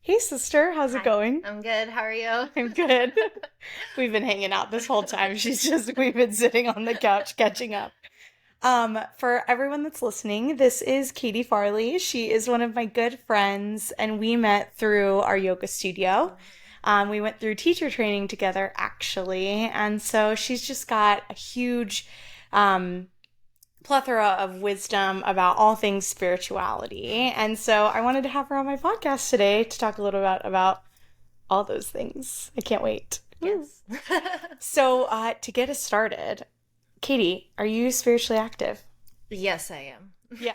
Hey sister, how's it Hi, going? I'm good. How are you? I'm good. We've been hanging out this whole time. We've been sitting on the couch catching up. For everyone that's listening, this is Katie Farley. She is one of my good friends, and we met through our yoga studio. We went through teacher training together, actually, and so she's just got a huge um, plethora of wisdom about all things spirituality. And so I wanted to have her on my podcast today to talk a little about all those things. I can't wait. Yes. So, to get us started, Katie, are you spiritually active? Yes, I am. Yeah.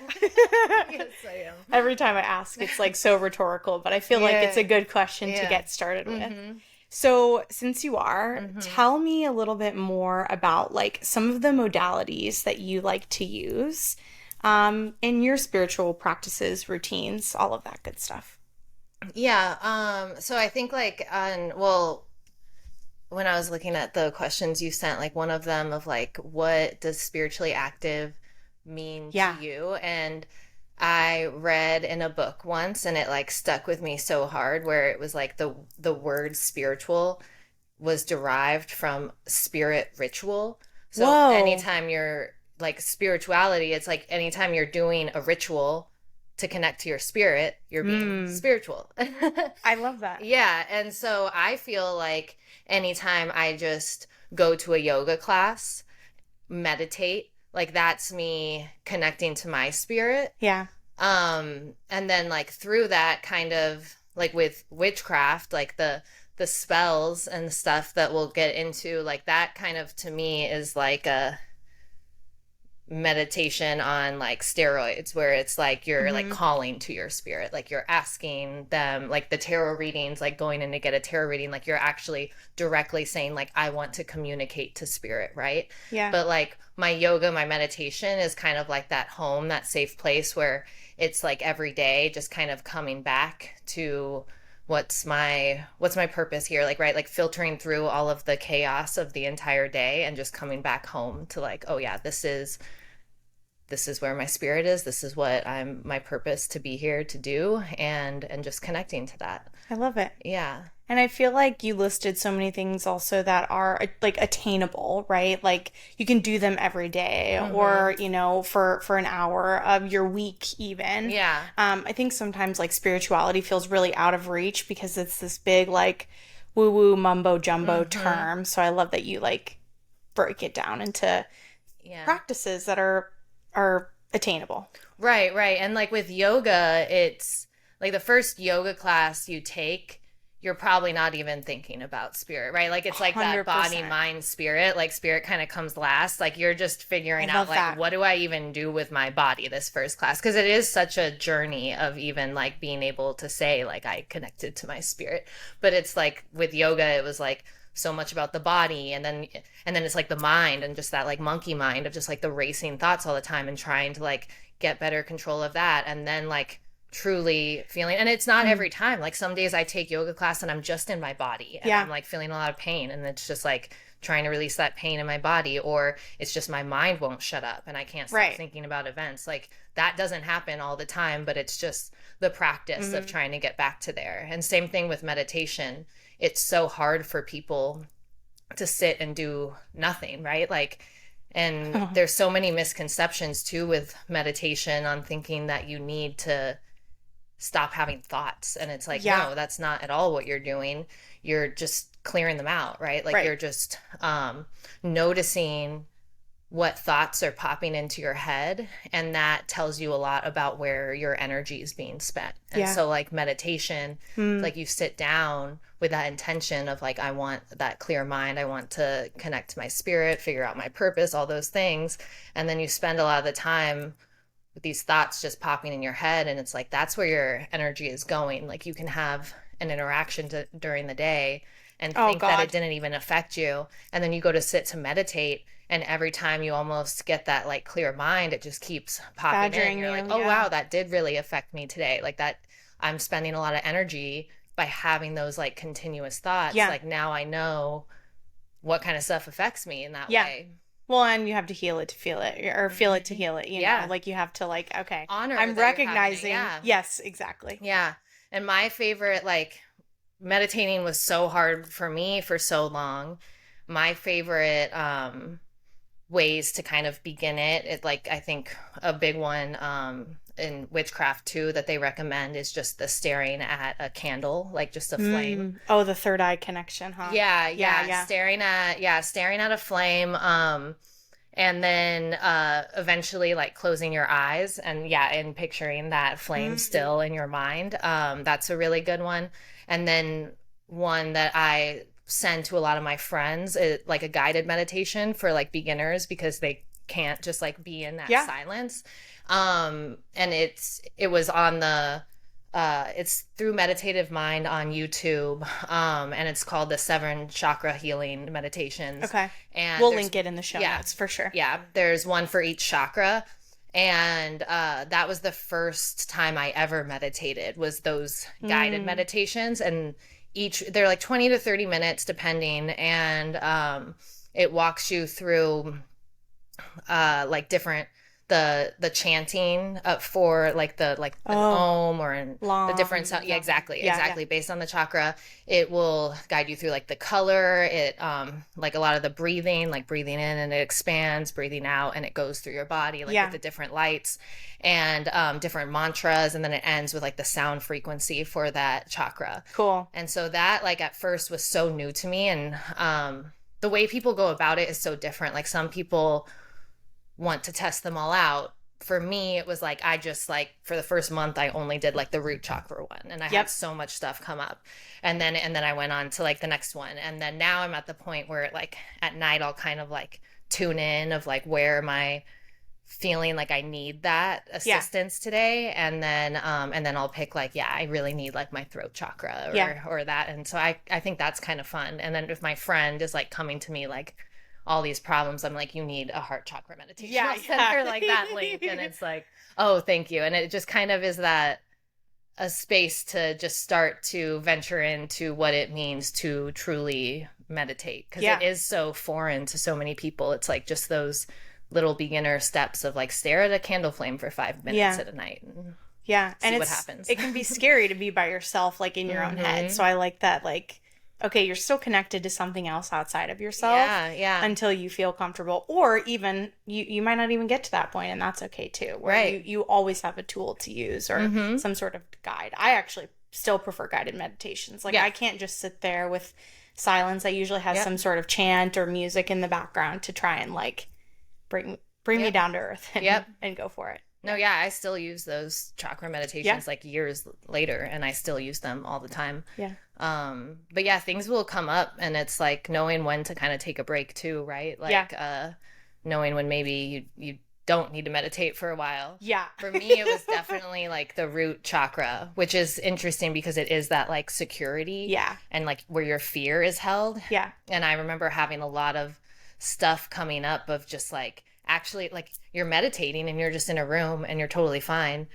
Yes, I am. Every time I ask, it's like so rhetorical, but I feel like it's Yeah, a good question to yeah. get started with. Mm-hmm. So, since you are, Mm-hmm. tell me a little bit more about like some of the modalities that you like to use in your spiritual practices, routines, all of that good stuff. Yeah, so I think when I was looking at the questions you sent, like one of them of like what does spiritually active mean to Yeah. you? And I read in a book once and it like stuck with me so hard where it was like the word spiritual was derived from spirit ritual. So Whoa. anytime you're like spirituality, it's like anytime you're doing a ritual to connect to your spirit, you're being Mm, spiritual. I love that. Yeah. And so I feel like anytime I just go to a yoga class, meditate, like that's me connecting to my spirit. Yeah. And then like through that kind of like with witchcraft, like the spells and stuff that we'll get into, like that kind of to me is like a meditation on like steroids where it's like you're like Hmm. calling to your spirit, like you're asking them, like the tarot readings, like going in to get a tarot reading, like you're actually directly saying like I want to communicate to spirit, right? Yeah. But like my yoga, my meditation is kind of like that home, that safe place where it's like every day just kind of coming back to what's my purpose here, like, right, like filtering through all of the chaos of the entire day and just coming back home to like, oh yeah, this is where my spirit is, this is what I'm my purpose to be here to do, and just connecting to that. I love it. Yeah. And I feel like you listed so many things also that are like attainable, right? Like you can do them every day Mm-hmm. or, for an hour of your week even. Yeah. I think sometimes like spirituality feels really out of reach because it's this big like woo woo mumbo jumbo Mm-hmm. term. So I love that you like break it down into Yeah. practices that are attainable. Right, right. And like with yoga, it's like the first yoga class you take, you're probably not even thinking about spirit, right? Like it's like that body, 100%. mind, spirit. Like spirit kind of comes last. Like you're just I figuring out love like that. what do I even do with my body this first class? Because it is such a journey of even like being able to say like I connected to my spirit. But it's like with yoga, it was like so much about the body and then it's like the mind and just that like monkey mind of just like the racing thoughts all the time and trying to like get better control of that and then like truly feeling, and it's not Mm, every time, like some days I take yoga class and I'm just in my body and I'm yeah, like feeling a lot of pain and it's just like trying to release that pain in my body, or it's just my mind won't shut up and I can't stop right. thinking about events. Like that doesn't happen all the time, but it's just the practice of Hmm. trying to get back to there. And same thing with meditation, it's so hard for people to sit and do nothing, right? Like, and there's so many misconceptions too with meditation on thinking that you need to stop having thoughts. And it's like, Yeah, no, that's not at all what you're doing. You're just clearing them out, right? Like right. you're just noticing what thoughts are popping into your head, and that tells you a lot about where your energy is being spent. And Yeah. so like meditation, it's Mm, like you sit down with that intention of like I want that clear mind, I want to connect to my spirit, figure out my purpose, all those things, and then you spend a lot of the time with these thoughts just popping in your head, and it's like that's where your energy is going. Like you can have an interaction during the day and oh think that it God. didn't even affect you, and then you go to sit to meditate, and every time you almost get that like clear mind, it just keeps popping in. Badgering You're like, you. oh Yeah. wow, that did really affect me today, like that I'm spending a lot of energy by having those like continuous thoughts. Yeah. Like now I know what kind of stuff affects me in that Yeah. way. Well, and you have to heal it to feel it, or feel it to Hmm. heal it, Yeah. Like you have to, like, okay, Honor I'm that you're having it. recognizing. Yeah. Yes, exactly. Yeah. And my favorite, like, meditating was so hard for me for so long. My favorite ways to kind of begin it, like, I think a big one in witchcraft too that they recommend is just the staring at a candle, like just a flame. Oh, the third eye connection, huh? Yeah, Yeah, yeah, yeah. staring at a flame, and then eventually like closing your eyes and yeah, and picturing that flame Mm. still in your mind. That's a really good one. And then one that I send to a lot of my friends, like a guided meditation for like beginners because they can't just like be in that Yeah. silence. And it was on the it's through Meditative Mind on YouTube, and it's called the Seven Chakra Healing Meditations. Okay. And We'll there's, link it in the show yeah, notes for sure. yeah, there's one for each chakra. And that was the first time I ever meditated, was those guided Mm. meditations. And they're like 20 to 30 minutes depending. And it walks you through like different the chanting for like an Oh, om or the different sound. Yeah, exactly, yeah, yeah. exactly, based on the chakra. It will guide you through like the color, it like a lot of the breathing, like breathing in and it expands, breathing out and it goes through your body, like Yeah. with the different lights and different mantras, and then it ends with like the sound frequency for that chakra. Cool. And so that, like, at first was so new to me, and the way people go about it is so different. Like some people want to test them all out. For me, it was like I just, like, for the first month I only did like the root chakra one, and I had Yep. so much stuff come up. And then I went on to like the next one, and then now I'm at the point where like at night I'll kind of like tune in of like where my feeling like I need that Yeah. assistance today, and then I'll pick like, yeah, I really need like my throat chakra Yeah. or that. And so I think that's kind of fun. And then if my friend is like coming to me like all these problems, I'm like, you need a heart chakra meditation. Yeah, I'll send her like that link, and it's like, oh, thank you. And it just kind of is that a space to just start to venture into what it means to truly meditate, because Yeah. it is so foreign to so many people. It's like just those little beginner steps of like stare at a candle flame for 5 minutes Yeah. at a night and Yeah. see And what happens. it can be scary to be by yourself, like in your own head. Hmm. So I like that, like, okay, you're still connected to something else outside of yourself Yeah, yeah. until you feel comfortable. Or even you might not even get to that point, and that's okay too. Where Right. you always have a tool to use or Hmm. some sort of guide. I actually still prefer guided meditations. Like Yeah. I can't just sit there with silence. I usually have Yep. some sort of chant or music in the background to try and like bring me Yep. down to earth and, Yep. and go for it. No, yeah, I still use those chakra meditations Yeah. like years later, and I still use them all the time. Yeah. But yeah, things will come up, and it's like knowing when to kind of take a break too, right? Like knowing when maybe you don't need to meditate for a while. Yeah. For me, it was definitely like the root chakra, which is interesting because it is that like security, Yeah. and like where your fear is held. Yeah. And I remember having a lot of stuff coming up of just like, actually, like, you're meditating and you're just in a room and you're totally fine,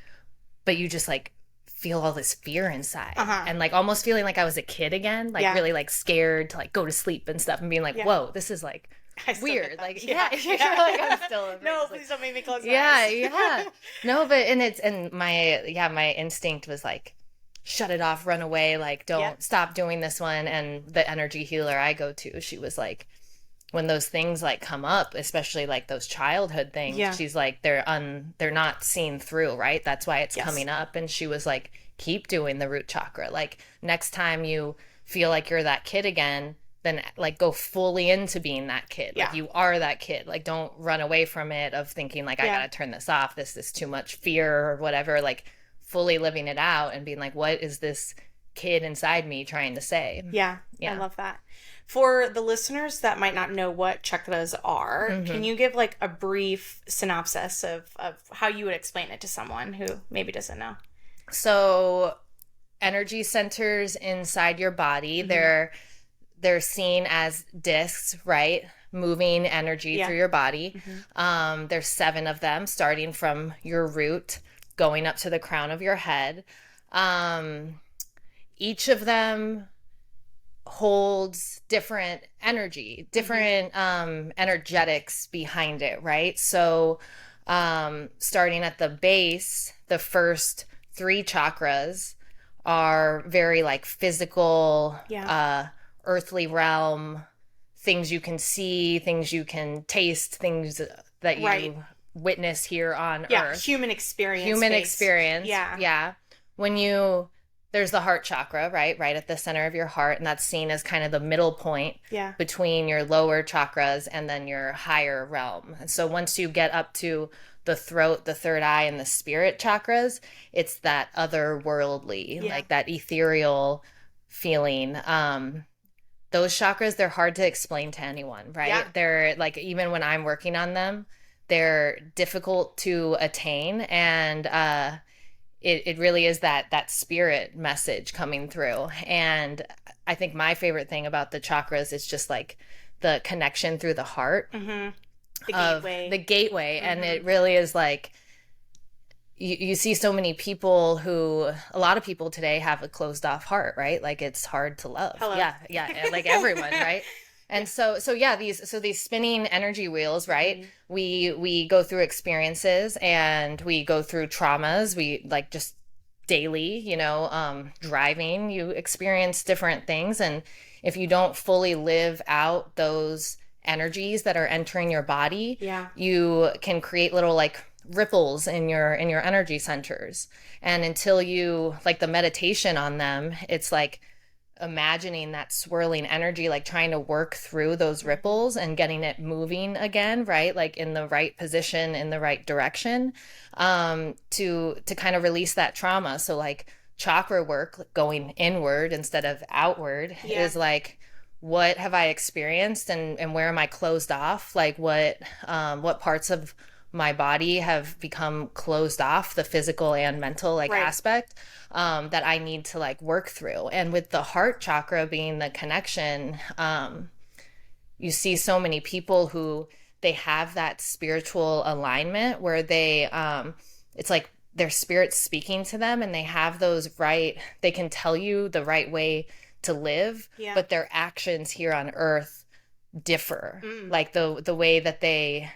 but you just like feel all this fear inside, Uh-huh. and like almost feeling like I was a kid again, like Yeah. really like scared to like go to sleep and stuff, and being like, Yeah. whoa, this is like I still weird. get that. Like, Yeah. you're like, I'm still afraid. No, It's like, please don't make me close my yeah, eyes. yeah. No, but and my instinct was like, shut it off, run away, like don't Yeah. stop doing this one. And the energy healer I go to, she was like, when those things like come up, especially like those childhood things, Yeah. she's like, they're not seen through, right? That's why it's Yes. coming up. And she was like, keep doing the root chakra. Like next time you feel like you're that kid again, then like go fully into being that kid. Like Yeah. you are that kid. Like don't run away from it of thinking like, I Yeah. gotta turn this off, this is too much fear or whatever. Like fully living it out and being like, what is this kid inside me trying to say? Yeah, Yeah. I love that. For the listeners that might not know what chakras are, can you give like a brief synopsis of how you would explain it to someone who maybe doesn't know? So energy centers inside your body, they're seen as discs, right? Moving energy Yeah. through your body. There's 7 of them, starting from your root, going up to the crown of your head. Each of them holds different energy, different energetics behind it, right? So starting at the base, the first 3 chakras are very like physical, Yeah. earthly realm, things you can see, things you can taste, things that Right. you witness here on Yeah. earth. Human experience Human based. experience. Yeah. Yeah. When you, there's the heart chakra, right? Right at the center of your heart. And that's seen as kind of the middle point Yeah. between your lower chakras and then your higher realm. And so once you get up to the throat, the third eye, and the spirit chakras, it's that otherworldly, Yeah. like that ethereal feeling. Those chakras, they're hard to explain to anyone, right? Yeah. They're like, even when I'm working on them, they're difficult to attain. And it really is that spirit message coming through. And I think my favorite thing about the chakras is just like the connection through the heart Mm-hmm. The of gateway. the gateway. Mm-hmm. And it really is like, you see so many people who, a lot of people today have a closed off heart, right? Like it's hard to love. Hello. Yeah, like everyone, right? And so yeah, these spinning energy wheels, right? Mm-hmm. We go through experiences and we go through traumas. We like just daily, driving, you experience different things, and if you don't fully live out those energies that are entering your body, Yeah. you can create little like ripples in your energy centers. And until you like the meditation on them, it's like imagining that swirling energy, like trying to work through those ripples and getting it moving again, right? Like in the right position, in the right direction, to kind of release that trauma. So like chakra work, going inward instead of outward, Yeah. is like, what have I experienced and where am I closed off? Like what parts of my body have become closed off, the physical and mental like Right. aspect, that I need to like work through. And with the heart chakra being the connection, you see so many people who they have that spiritual alignment where they, it's like their spirit's speaking to them and they have those right, they can tell you the right way to live, Yeah. but their actions here on earth differ. Mm. Like the way that they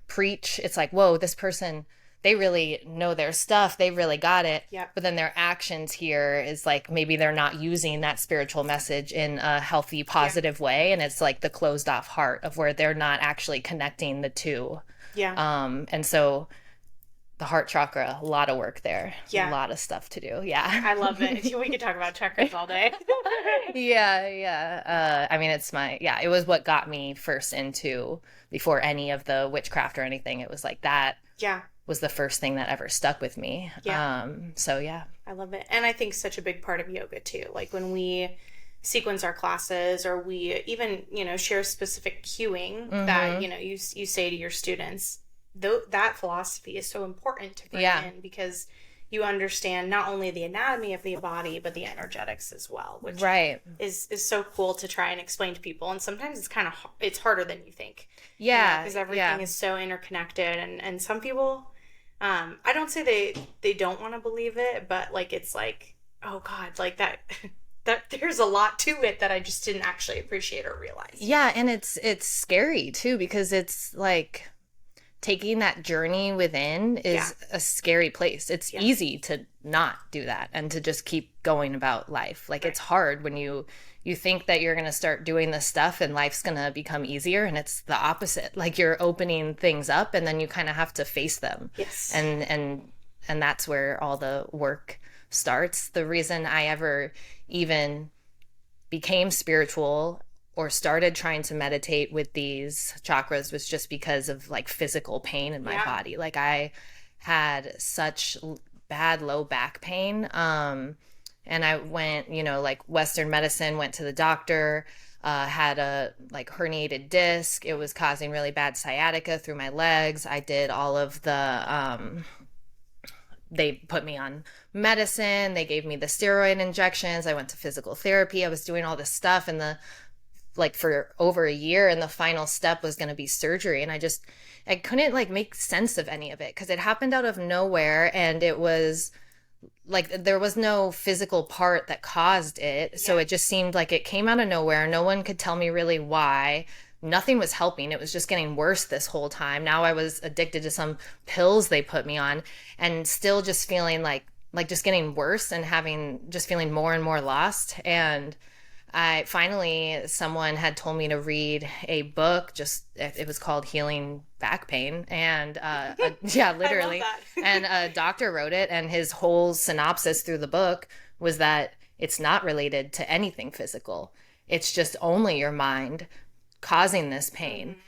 preach, it's like, whoa, this person, they really know their stuff, they really got it. Yeah. But then their actions here is like maybe they're not using that spiritual message in a healthy, positive way, and it's like the closed off heart of where they're not actually connecting the two. Yeah. And so the heart chakra, a lot of work there. Yeah. A lot of stuff to do. Yeah. I love it. We could talk about chakras all day. Yeah. I mean, it was what got me first into, before any of the witchcraft or anything. It was like that Yeah. was the first thing that ever stuck with me. Yeah. So yeah. I love it. And I think such a big part of yoga too. Like when we sequence our classes or we even, share specific cueing that, you say to your students, that philosophy is so important to bring in because you understand not only the anatomy of the body, but the energetics as well, which right. is so cool to try and explain to people. And sometimes it's harder than you think. Yeah. Because everything is so interconnected. And some people, I don't say they don't want to believe it, but like, it's like, oh God, like that there's a lot to it that I just didn't actually appreciate or realize. Yeah. And it's scary too, because it's like, taking that journey within is a scary place. It's easy to not do that and to just keep going about life. Like it's hard when you think that you're going to start doing this stuff and life's going to become easier, and it's the opposite. Like you're opening things up and then you kind of have to face them. Yes. And that's where all the work starts. The reason I ever even became spiritual or started trying to meditate with these chakras was just because of like physical pain in my body. Like I had such bad low back pain. And I went, like Western medicine, went to the doctor, had a like herniated disc. It was causing really bad sciatica through my legs. I did all of the, they put me on medicine. They gave me the steroid injections. I went to physical therapy. I was doing all this stuff for over a year, and the final step was going to be surgery. And I couldn't like make sense of any of it because it happened out of nowhere, and it was like there was no physical part that caused it. So it just seemed like it came out of nowhere. No one could tell me really why. Nothing was helping. It was just getting worse this whole time. Now I was addicted to some pills they put me on, and still just feeling like like just getting worse and just feeling more and more lost. And I finally, someone had told me to read a book, just it was called Healing Back Pain. And yeah, literally. And a doctor wrote it, and his whole synopsis through the book was that it's not related to anything physical. It's just only your mind causing this pain. Mm-hmm.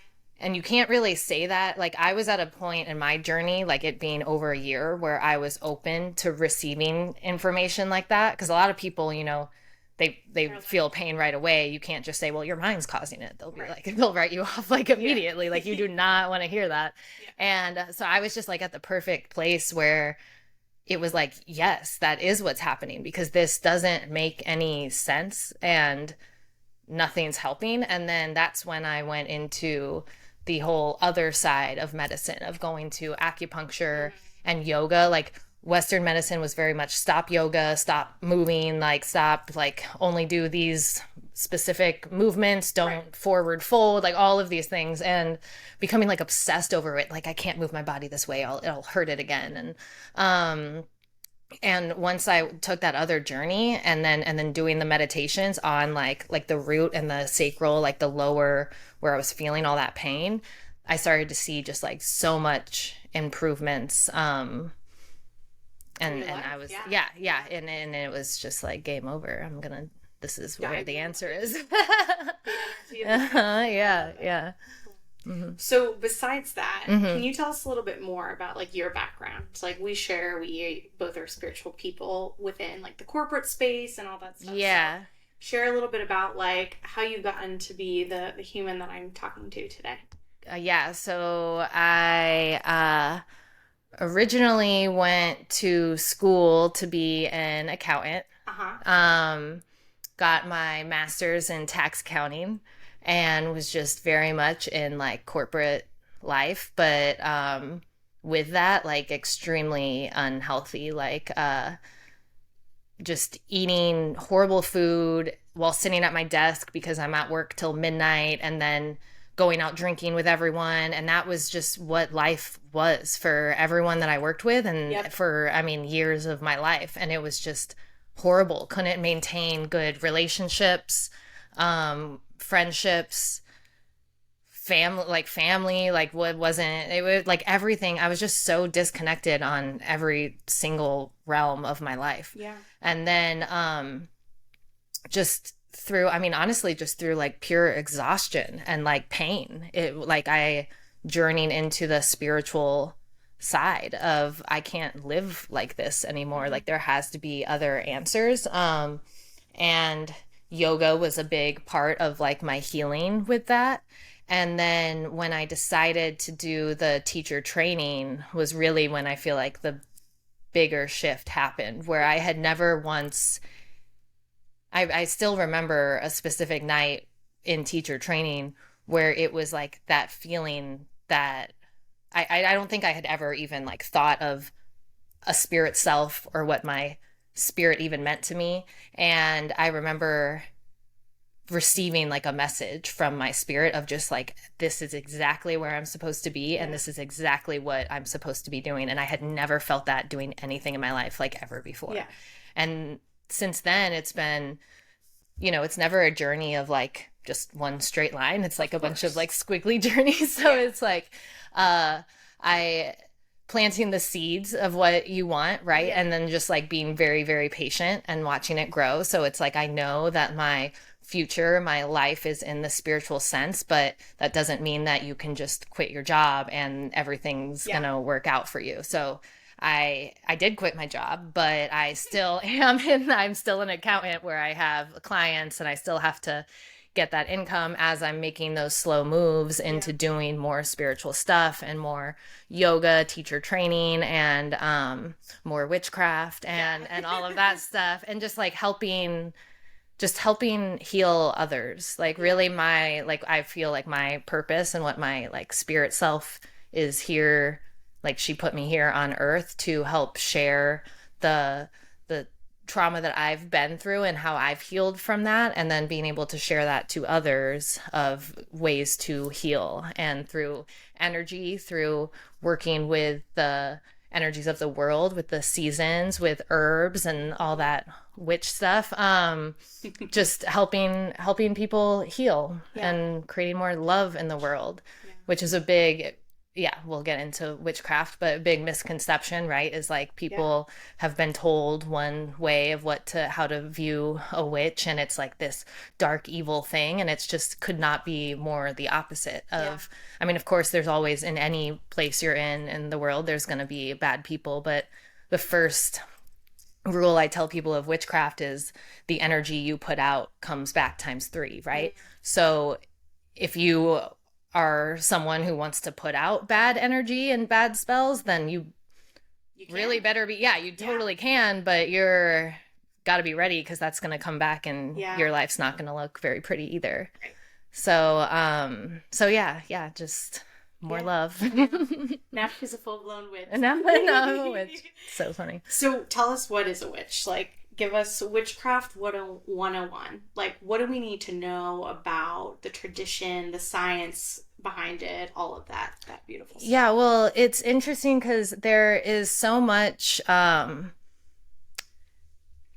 And you can't really say that. Like, I was at a point in my journey, like it being over a year, where I was open to receiving information like that. Because a lot of people, they feel pain right away. You can't just say, well, your mind's causing it. They'll be like, they'll write you off like immediately. Like, you do not want to hear that. And so I was just like at the perfect place where it was like, yes, that is what's happening, because this doesn't make any sense and nothing's helping. And then that's when I went into the whole other side of medicine, of going to acupuncture and yoga. Like, Western medicine was very much stop yoga, stop moving, like stop, like only do these specific movements, don't forward fold, like all of these things, and becoming like obsessed over it. Like, I can't move my body this way, it'll hurt it again. And once I took that other journey, and then doing the meditations on like the root and the sacral, like the lower, where I was feeling all that pain, I started to see just like so much improvements. And I was, and it was just like game over. This is where the answer is. Yeah. Mm-hmm. So besides that, can you tell us a little bit more about like your background? So, like, we both are spiritual people within like the corporate space and all that stuff. Yeah. So share a little bit about like how you gotten to be the human that I'm talking to today. So I originally went to school to be an accountant. Got my master's in tax accounting, and was just very much in like corporate life, but with that, like extremely unhealthy, like just eating horrible food while sitting at my desk because I'm at work till midnight, and then going out drinking with everyone. And that was just what life was for everyone that I worked with, and for, years of my life. And it was just horrible. Couldn't maintain good relationships, friendships, family, like what wasn't, it was like everything. I was just so disconnected on every single realm of my life. Yeah. And then, just through, honestly, just through like pure exhaustion and like pain, I journeying into the spiritual side of, I can't live like this anymore. Like, there has to be other answers. And yoga was a big part of like my healing with that. And then when I decided to do the teacher training was really when I feel like the bigger shift happened, where I had never once, I still remember a specific night in teacher training where it was like that feeling that I don't think I had ever even like thought of a spirit self or what my spirit even meant to me. And I remember receiving like a message from my spirit of just like, this is exactly where I'm supposed to be, and this is exactly what I'm supposed to be doing. And I had never felt that doing anything in my life like ever before. Yeah. And since then it's been, it's never a journey of like just one straight line. It's like a bunch of like squiggly journeys. So it's like I planting the seeds of what you want, right? And then just like being very, very patient and watching it grow. So it's like, I know that my future, my life is in the spiritual sense, but that doesn't mean that you can just quit your job and everything's gonna work out for you. So I did quit my job, but I still I'm still an accountant where I have clients, and I still have to get that income as I'm making those slow moves into doing more spiritual stuff and more yoga, teacher training, and more witchcraft and all of that stuff, and just like helping heal others. Like, really I feel like my purpose and what my like spirit self is here, like she put me here on earth to help share the trauma that I've been through and how I've healed from that, and then being able to share that to others of ways to heal, and through energy, through working with the energies of the world with the seasons, with herbs and all that witch stuff. Just helping people heal and creating more love in the world, which is a big, we'll get into witchcraft, but a big misconception, right? Is like people have been told one way of how to view a witch, and it's like this dark, evil thing, and it's just could not be more the opposite of, I mean, of course, there's always, in any place you're in the world, there's going to be bad people, but the first rule I tell people of witchcraft is the energy you put out comes back times 3, right? So if you are someone who wants to put out bad energy and bad spells, then you really better be, you totally can, but you're got to be ready, because that's going to come back and your life's not going to look very pretty either. So, just more love. Now she's a full-blown witch. Now I'm a witch. So funny. So tell us, what is a witch? Like, give us Witchcraft 101. Like, what do we need to know about the tradition, the science behind it, all of that beautiful stuff? Yeah, well, it's interesting because there is so much,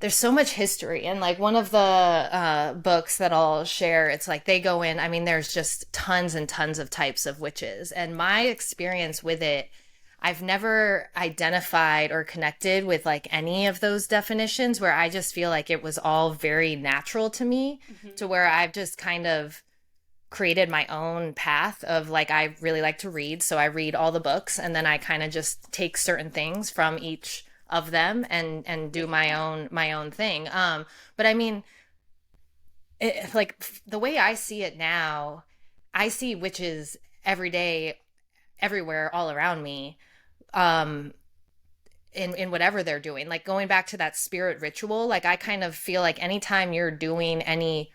there's so much history. And like one of the books that I'll share, it's like they go in, I mean, there's just tons and tons of types of witches. And my experience with it, I've never identified or connected with like any of those definitions, where I just feel like it was all very natural to me, to where I've just kind of created my own path of like, I really like to read. So I read all the books, and then I kind of just take certain things from each of them and do my own thing. But I mean, like the way I see it now, I see witches every day, everywhere, all around me, in whatever they're doing. Like going back to that spirit ritual, like I kind of feel like anytime you're doing any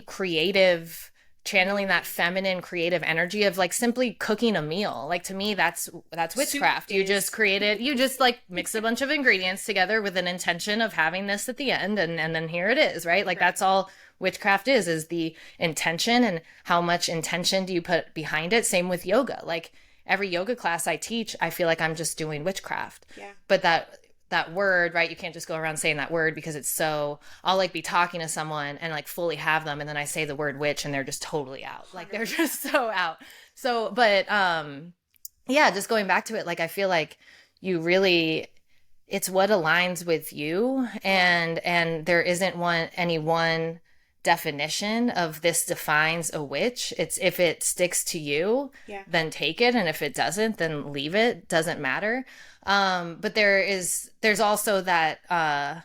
creative, channeling that feminine creative energy of like simply cooking a meal, like to me that's witchcraft. You just like mix a bunch of ingredients together with an intention of having this at the end, and then here it is, right? Like that's all witchcraft is the intention, and how much intention do you put behind it. Same with yoga. Like every yoga class I teach, I feel like I'm just doing witchcraft. But that word, right? You can't just go around saying that word, because it's so, I'll like be talking to someone and like fully have them, and then I say the word witch and they're just totally out. Like they're just so out. So, but just going back to it, like I feel like you really, it's what aligns with you, and there isn't any one definition of this defines a witch. It's if it sticks to you, then take it, and if it doesn't, then leave it. Doesn't matter. But there's also that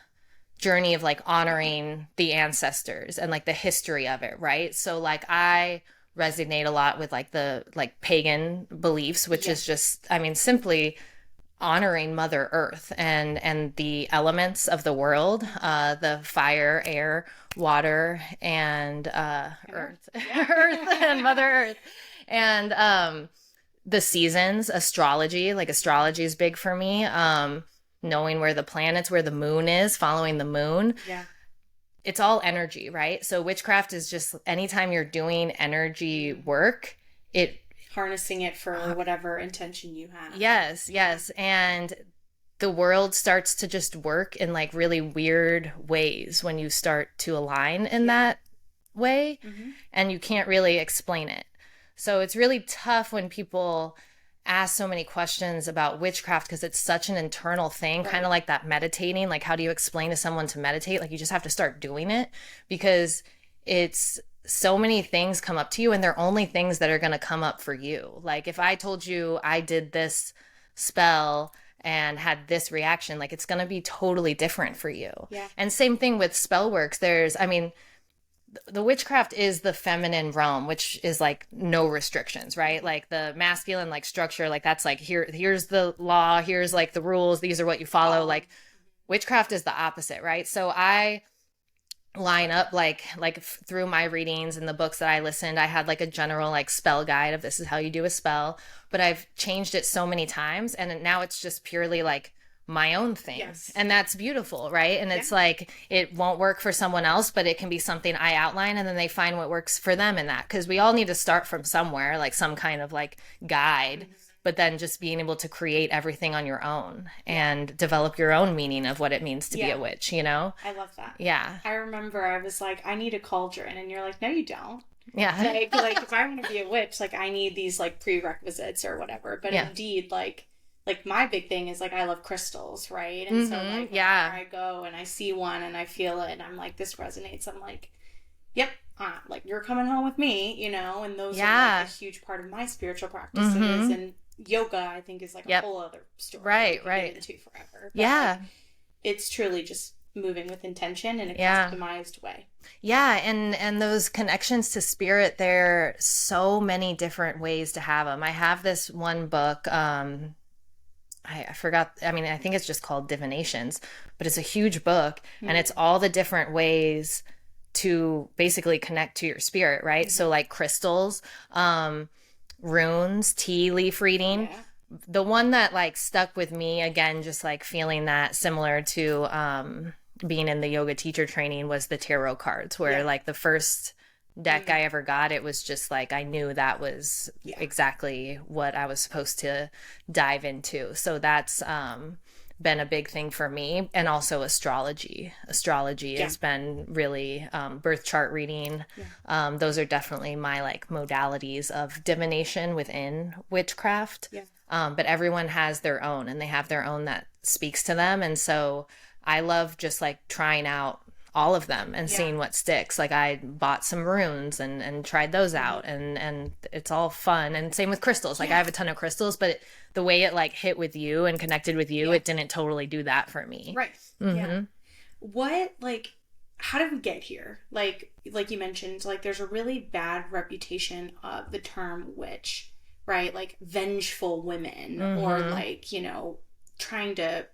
journey of like honoring the ancestors and like the history of it, right? So like I resonate a lot with like the like pagan beliefs, which is just, I mean, simply honoring Mother Earth and the elements of the world, the fire, air, water, and earth, earth and Mother Earth, and the seasons, astrology. Like astrology is big for me. Knowing where the planets, where the moon is, following the moon. It's all energy, right? So witchcraft is just anytime you're doing energy work, harnessing it for whatever intention you have. Yes. And the world starts to just work in like really weird ways when you start to align in that way, and you can't really explain it. So it's really tough when people ask so many questions about witchcraft, because it's such an internal thing, kind of like that meditating. Like, how do you explain to someone to meditate? Like, you just have to start doing it, because it's so many things come up to you, and they're only things that are going to come up for you. Like if I told you I did this spell and had this reaction, like it's going to be totally different for you. And same thing with spell works. The witchcraft is the feminine realm, which is like no restrictions, right? Like the masculine, like structure, like that's like, here's the law, here's like the rules, these are what you follow. Like witchcraft is the opposite, right? So I line up like through my readings and the books that I listened, I had like a general like spell guide of this is how you do a spell, but I've changed it so many times, and now it's just purely like my own thing. And that's beautiful, right? And it's like it won't work for someone else, but it can be something I outline, and then they find what works for them in that, because we all need to start from somewhere, like some kind of like guide. but then just being able to create everything on your own and develop your own meaning of what it means to be a witch, you know? I love that. Yeah. I remember I was like, I need a cauldron, and you're like, no, you don't. Yeah. Like if I want to be a witch, like I need these like prerequisites or whatever. But indeed, like my big thing is like I love crystals, right? And so like whenever I go and I see one and I feel it and I'm like, this resonates, I'm like, yep, like you're coming home with me, you know, and those are like a huge part of my spiritual practices. And yoga, I think, is like a whole other story. Right. Get into forever. But like, it's truly just moving with intention in a customized way. Yeah, and those connections to spirit, there are so many different ways to have them. I have this one book, I forgot, I mean, I think it's just called Divinations, but it's a huge book, and it's all the different ways to basically connect to your spirit, right? So like crystals, runes, tea leaf reading. Yeah. The one that like stuck with me, again, just like feeling that similar to being in the yoga teacher training, was the tarot cards, where like the first deck I ever got, it was just like I knew that was exactly what I was supposed to dive into. So that's been a big thing for me. And also astrology has been really birth chart reading. Those are definitely my like modalities of divination within witchcraft. But everyone has their own, and they have their own that speaks to them. And so I love just like trying out all of them and seeing what sticks. Like I bought some runes and tried those out, and it's all fun. And same with crystals. Like I have a ton of crystals, but the way it like hit with you and connected with you, it didn't totally do that for me. Right. Yeah. What, like, how did we get here? Like you mentioned, like there's a really bad reputation of the term witch, right? Like vengeful women, or like, you know, trying to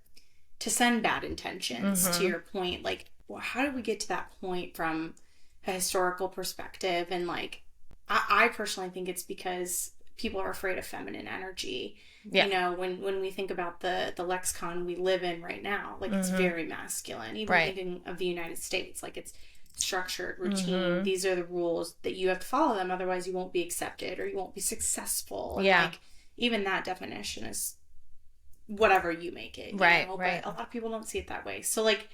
send bad intentions, to your point. Like, well, how did we get to that point from a historical perspective? And like, I personally think it's because people are afraid of feminine energy. You know, when we think about the lexicon we live in right now, like it's very masculine. Even thinking of the United States, like it's structured, routine. These are the rules that you have to follow them, otherwise you won't be accepted or you won't be successful. And like, even that definition is whatever you make it, you know? But a lot of people don't see it that way. So like,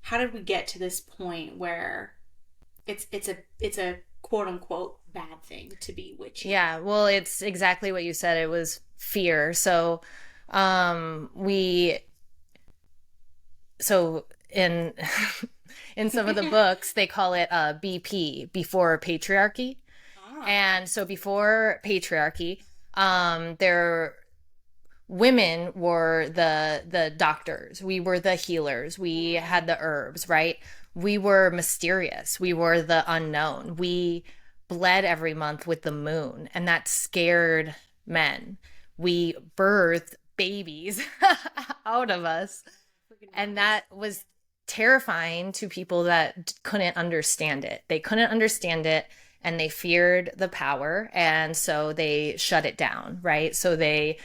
how did we get to this point where it's a quote unquote bad thing to be witchy? Yeah, well, it's exactly what you said. It was fear. So in in some of the books they call it BP, before patriarchy. And so before patriarchy, women were the doctors. We were the healers. We had the herbs, right? We were mysterious. We were the unknown. We bled every month with the moon, and that scared men. We birthed babies out of us, and that was terrifying to people that couldn't understand it. They couldn't understand it, and they feared the power, and so they shut it down, right? So they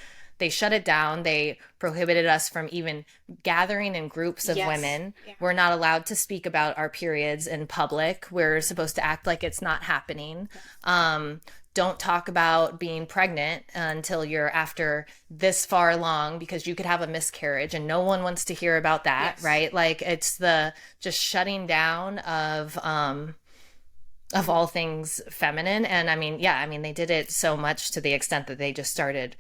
shut it down. They prohibited us from even gathering in groups of women. We're not allowed to speak about our periods in public. We're supposed to act like it's not happening. Don't talk about being pregnant until you're after this far along, because you could have a miscarriage and no one wants to hear about that, right? Like it's the just shutting down of all things feminine. And I mean, they did it so much to the extent that they just started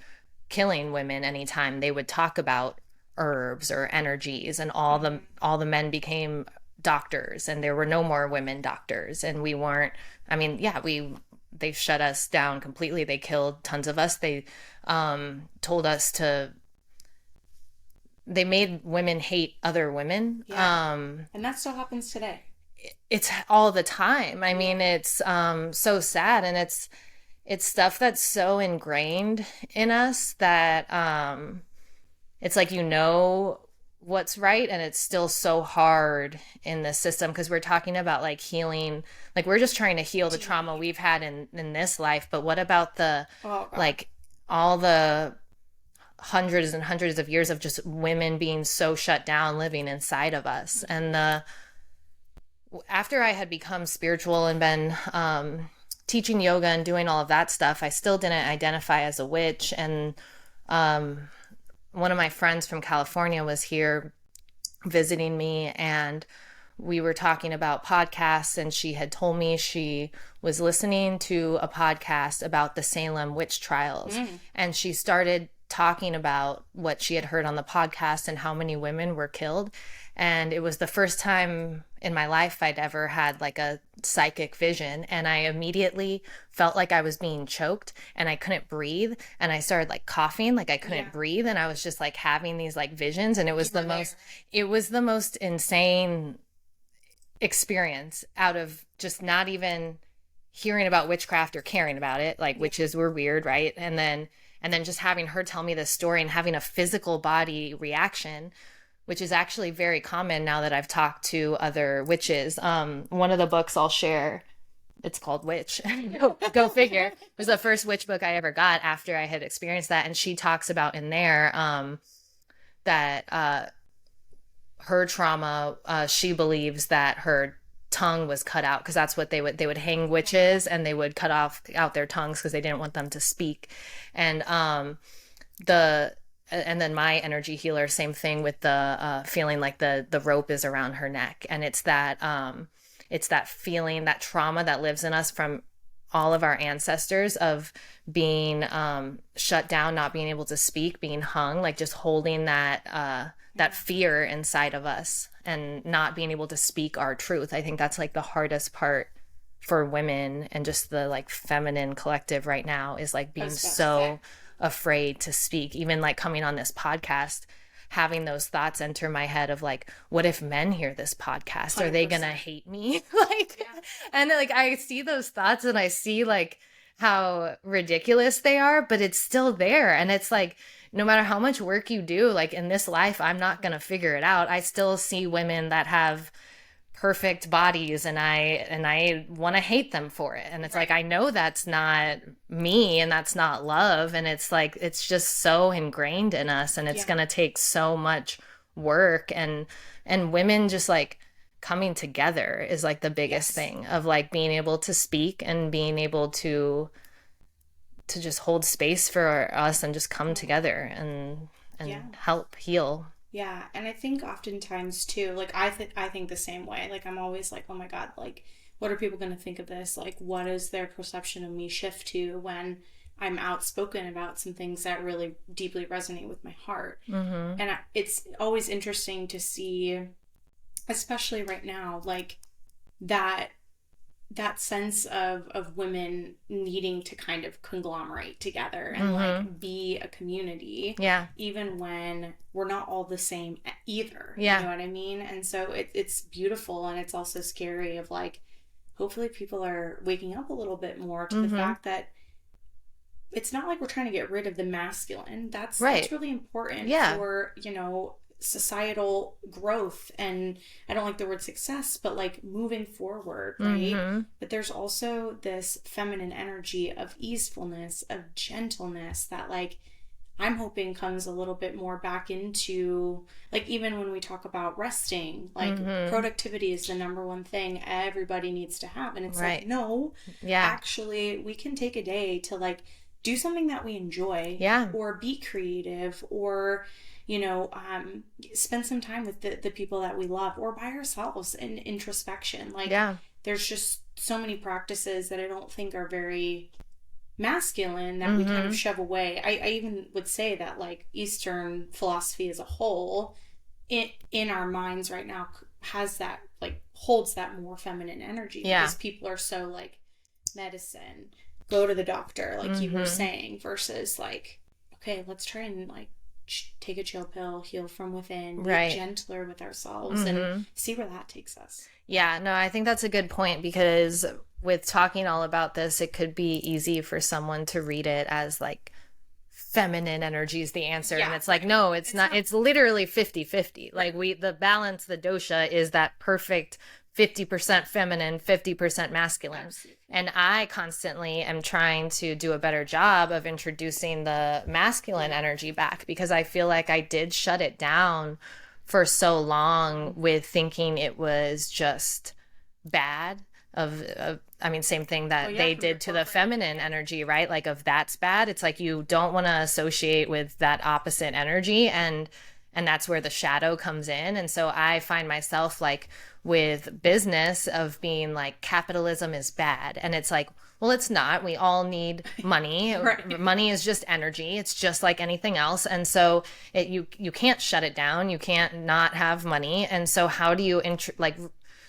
killing women anytime they would talk about herbs or energies, and all the men became doctors, and there were no more women doctors, and we weren't. I mean, they shut us down completely. They killed tons of us. They told us to. They made women hate other women. And that still happens today. It's all the time. I mean, it's so sad, and it's stuff that's so ingrained in us that it's like, you know what's right, and it's still so hard in the system, because we're talking about like healing, like we're just trying to heal the trauma we've had in this life, but what about the like all the hundreds and hundreds of years of just women being so shut down living inside of us? And after I had become spiritual and been teaching yoga and doing all of that stuff, I still didn't identify as a witch. And One of my friends from California was here visiting me, and we were talking about podcasts, and she had told me she was listening to a podcast about the Salem witch trials. And she started talking about what she had heard on the podcast and how many women were killed. And it was the first time in my life I'd ever had like a psychic vision. And I immediately felt like I was being choked and I couldn't breathe. And I started like coughing, like I couldn't breathe. And I was just like having these like visions. And it was it was the most insane experience out of just not even hearing about witchcraft or caring about it. Like witches were weird, right? And then just having her tell me this story and having a physical body reaction, which is actually very common now that I've talked to other witches. One of the books I'll share, it's called Witch. Go figure. It was the first witch book I ever got after I had experienced that. And she talks about in there that her trauma, she believes that her tongue was cut out, because that's what they would hang witches and they would cut out their tongues because they didn't want them to speak. And and then my energy healer, same thing with the feeling like the rope is around her neck. And it's that feeling, that trauma that lives in us from all of our ancestors of being shut down, not being able to speak, being hung, like just holding that fear inside of us and not being able to speak our truth. I think that's like the hardest part for women and just the like feminine collective right now, is like being so afraid to speak. Even like coming on this podcast, having those thoughts enter my head of like, what if men hear this podcast? 100%. Are they gonna hate me? And like I see those thoughts and I see like how ridiculous they are, but it's still there. And it's like, no matter how much work you do, like in this life, I'm not gonna figure it out. I still see women that have perfect bodies and I want to hate them for it. And it's like, I know that's not me and that's not love. And it's like, it's just so ingrained in us, and it's going to take so much work, and women just like coming together is like the biggest thing of like being able to speak and being able to just hold space for us and just come together and help heal. Yeah, and I think oftentimes too, like I think the same way. Like I'm always like, oh my God, like what are people going to think of this? Like what is their perception of me shift to when I'm outspoken about some things that really deeply resonate with my heart? Mm-hmm. And it's always interesting to see, especially right now, like that sense of women needing to kind of conglomerate together and like be a community, even when we're not all the same either. You know what I mean? And so it's beautiful, and it's also scary of like, hopefully people are waking up a little bit more to the fact that it's not like we're trying to get rid of the masculine. That's really important for, societal growth, and I don't like the word success, but like moving forward, right? But there's also this feminine energy of easefulness, of gentleness that like I'm hoping comes a little bit more back into, like, even when we talk about resting, like productivity is the number one thing everybody needs to have, and it's like, no, actually we can take a day to like do something that we enjoy, or be creative, or spend some time with the people that we love, or by ourselves in introspection. Like, there's just so many practices that I don't think are very masculine that we kind of shove away. I even would say that like Eastern philosophy as a whole in our minds right now has that, like, holds that more feminine energy, because people are so like medicine, go to the doctor, like you were saying, versus like, okay, let's try and like take a chill pill, heal from within, be gentler with ourselves, and see where that takes us. Yeah, no, I think that's a good point, because with talking all about this, it could be easy for someone to read it as like feminine energy is the answer. And it's like, no, it's not. It's literally 50-50. Like the balance, the dosha is that perfect 50% feminine, 50% masculine. Absolutely. And I constantly am trying to do a better job of introducing the masculine energy back, because I feel like I did shut it down for so long with thinking it was just bad. I mean, same thing that they did to the feminine energy, right? Like, of that's bad. It's like you don't want to associate with that opposite energy, and that's where the shadow comes in. And so I find myself like with business of being like capitalism is bad, and it's like, well, it's not. We all need money. Right. Money is just energy. It's just like anything else. And so you can't shut it down. You can't not have money. And so how do you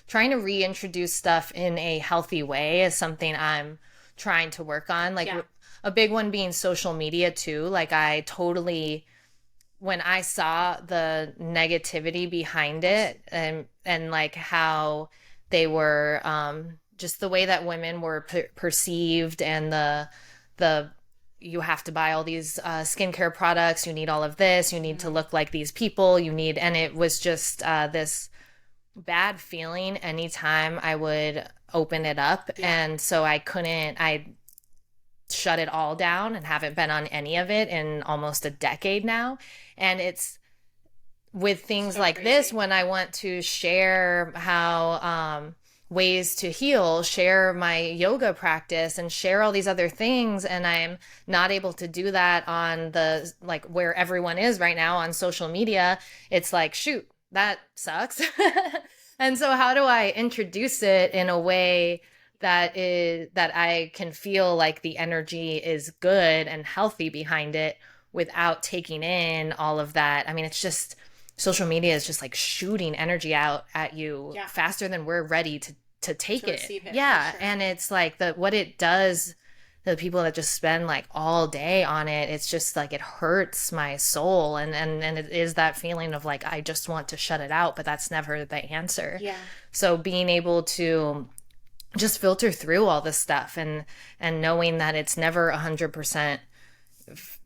trying to reintroduce stuff in a healthy way is something I'm trying to work on. Like a big one being social media too. Like I totally, when I saw the negativity behind it and like how they were, just the way that women were perceived, and the you have to buy all these skincare products, you need all of this, you need to look like these people, and it was just this bad feeling anytime I would open it up. And so I shut it all down and haven't been on any of it in almost a decade now. And it's with things so like crazy. This, when I want to share how ways to heal, share my yoga practice, and share all these other things, and I'm not able to do that on the like where everyone is right now on social media, it's like, shoot, that sucks. And so how do I introduce it in a way that I can feel like the energy is good and healthy behind it without taking in all of that? I mean, it's just, social media is just like shooting energy out at you faster than we're ready to take it. Yeah. Sure. And it's like what it does, the people that just spend like all day on it, it's just like, it hurts my soul. And it is that feeling of like, I just want to shut it out, but that's never the answer. Yeah. So being able to just filter through all this stuff and knowing that it's never 100%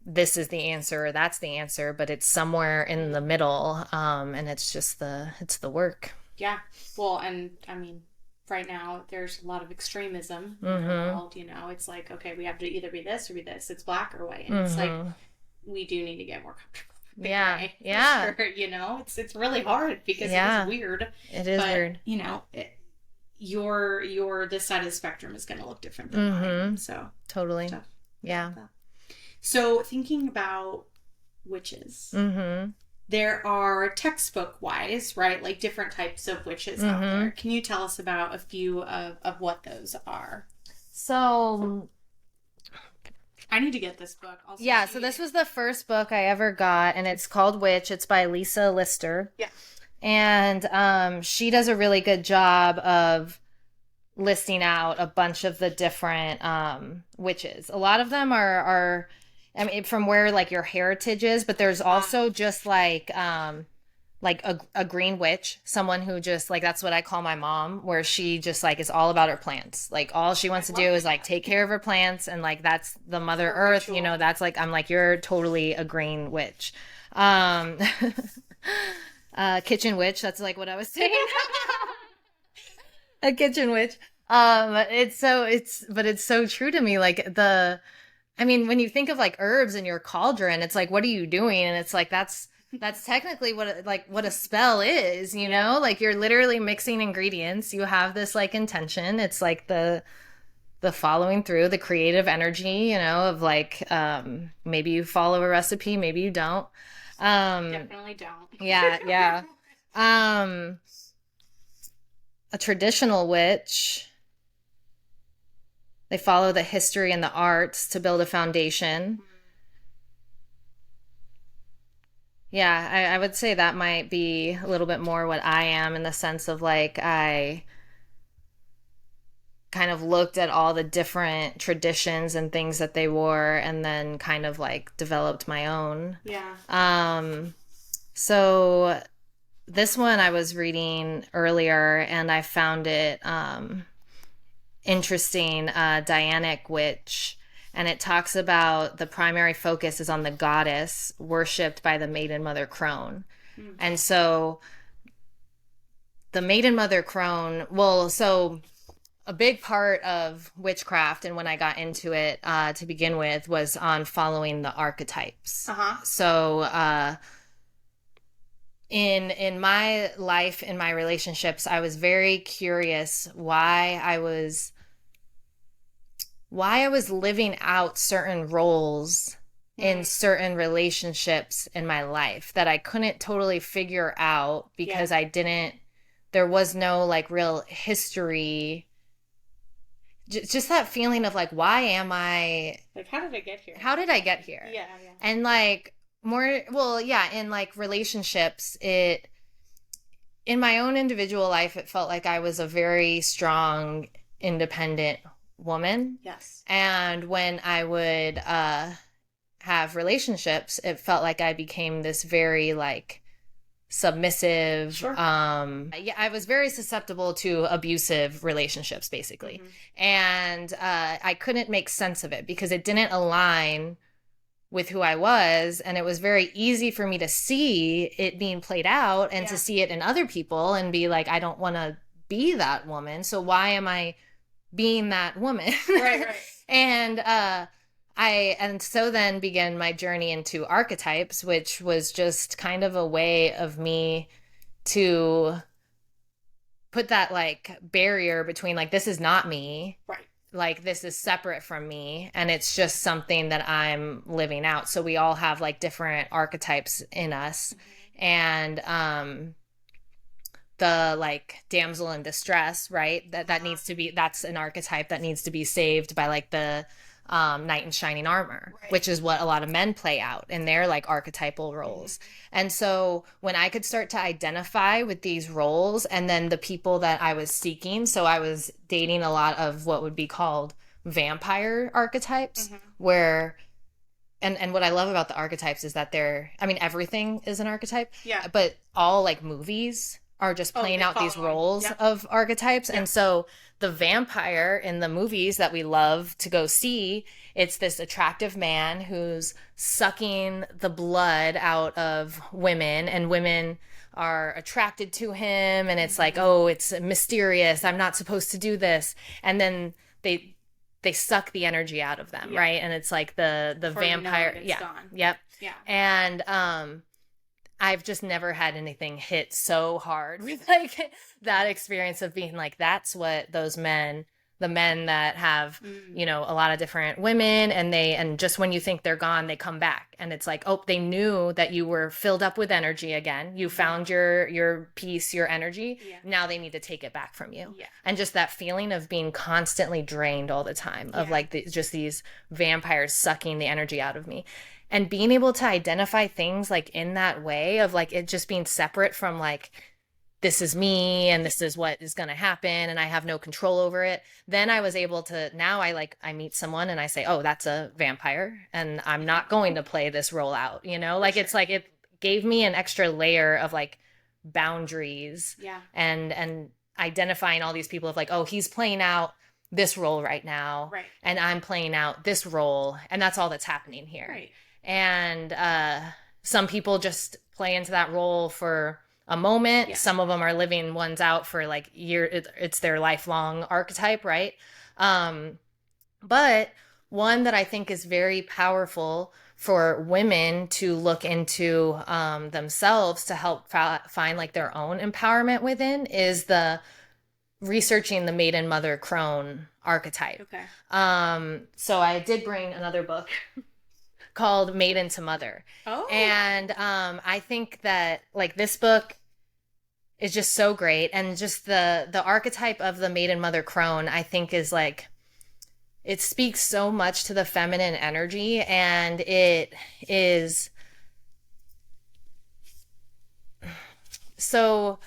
this is the answer or that's the answer, but it's somewhere in the middle. And it's just it's the work. Yeah. Well, and I mean, right now there's a lot of extremism in the world, it's like, okay, we have to either be this or be this. It's black or white. And it's like, we do need to get more comfortable. Gray, sure, it's really hard because it's weird. It is weird. Your this side of the spectrum is going to look different than mine. So totally. Yeah. So thinking about witches, there are textbook-wise, right? Like different types of witches out there. Can you tell us about a few of what those are? So I need to get this book. So this was the first book I ever got, and it's called Witch. It's by Lisa Lister. Yeah. And she does a really good job of listing out a bunch of the different witches. A lot of them are I mean, from where like your heritage is, but there's also just like a green witch, someone who just like, that's what I call my mom, where she just like is all about her plants. Like all she wants to do is like take care of her plants, and like that's the Mother Earth, that's like, I'm like, you're totally a green witch. Kitchen witch, that's like what I was saying. A kitchen witch. It's so true to me. Like I mean, when you think of like herbs in your cauldron, it's like, what are you doing? And it's like, that's technically what a spell is, like you're literally mixing ingredients. You have this like intention. It's like the following through, the creative energy, of like, maybe you follow a recipe, maybe you don't. Definitely don't. Yeah. A traditional witch, they follow the history and the arts to build a foundation. Yeah, I would say that might be a little bit more what I am, in the sense of like, I kind of looked at all the different traditions and things that they wore, and then kind of like developed my own. Yeah. So this one I was reading earlier, and I found it interesting, Dianic Witch, and it talks about the primary focus is on the goddess worshipped by the maiden mother crone. And so the maiden mother crone, so a big part of witchcraft, and when I got into it to begin with, was on following the archetypes. So in my life, in my relationships, I was very curious why I was living out certain roles in certain relationships in my life that I couldn't totally figure out because there was no like real history. Just that feeling of like, why am I, Like, how did I get here? how did I get here? Yeah, yeah. And like, more, well, yeah, in like relationships, in my own individual life, it felt like I was a very strong, independent woman. Yes. And when I would have relationships, it felt like I became this very like submissive. Sure. Yeah, I was very susceptible to abusive relationships, basically. And I couldn't make sense of it because it didn't align with who I was. And it was very easy for me to see it being played out and to see it in other people and be like, I don't want to be that woman. So why am I being that woman? Right, right. And so then began my journey into archetypes, which was just kind of a way of me to put that like barrier between like, this is not me. Right. Like, this is separate from me, and it's just something that I'm living out. So we all have like different archetypes in us. And the like damsel in distress, right? That needs to be, that's an archetype that needs to be saved by like the knight in shining armor, right, which is what a lot of men play out in their like archetypal roles. And so when I could start to identify with these roles and then the people that I was seeking, so I was dating a lot of what would be called vampire archetypes, where and what I love about the archetypes is that everything is an archetype. Yeah. But all like movies are just playing out these roles of archetypes. Yep. And so the vampire in the movies that we love to go see, it's this attractive man who's sucking the blood out of women, and women are attracted to him, and it's like, oh, it's mysterious, I'm not supposed to do this. And then they suck the energy out of them, right? And it's like the vampire, gone. Yep. Yeah. And I've just never had anything hit so hard with like that experience of being like, that's what those men, the men that have, you know, a lot of different women, and just when you think they're gone, they come back. And it's like, oh, they knew that you were filled up with energy again. You found your peace, your energy. Yeah. Now they need to take it back from you. Yeah. And just that feeling of being constantly drained all the time, of like just these vampires sucking the energy out of me. And being able to identify things like in that way of like it just being separate from like, this is me and this is what is going to happen and I have no control over it. Then I was able to, now I meet someone and I say, oh, that's a vampire and I'm not going to play this role out, you know? Like, it's like it gave me an extra layer of like boundaries. Yeah. And identifying all these people of like, oh, he's playing out this role right now. Right. And I'm playing out this role. And that's all that's happening here. Right. And some people just play into that role for a moment. Yeah. Some of them are living ones out for like it's their lifelong archetype, right? But one that I think is very powerful for women to look into themselves to help find like their own empowerment within is the researching the maiden mother crone archetype. Okay. So I did bring another book called Maiden to Mother. Oh. And I think that like this book is just so great, and just the archetype of the maiden mother crone I think is like, it speaks so much to the feminine energy, and it is so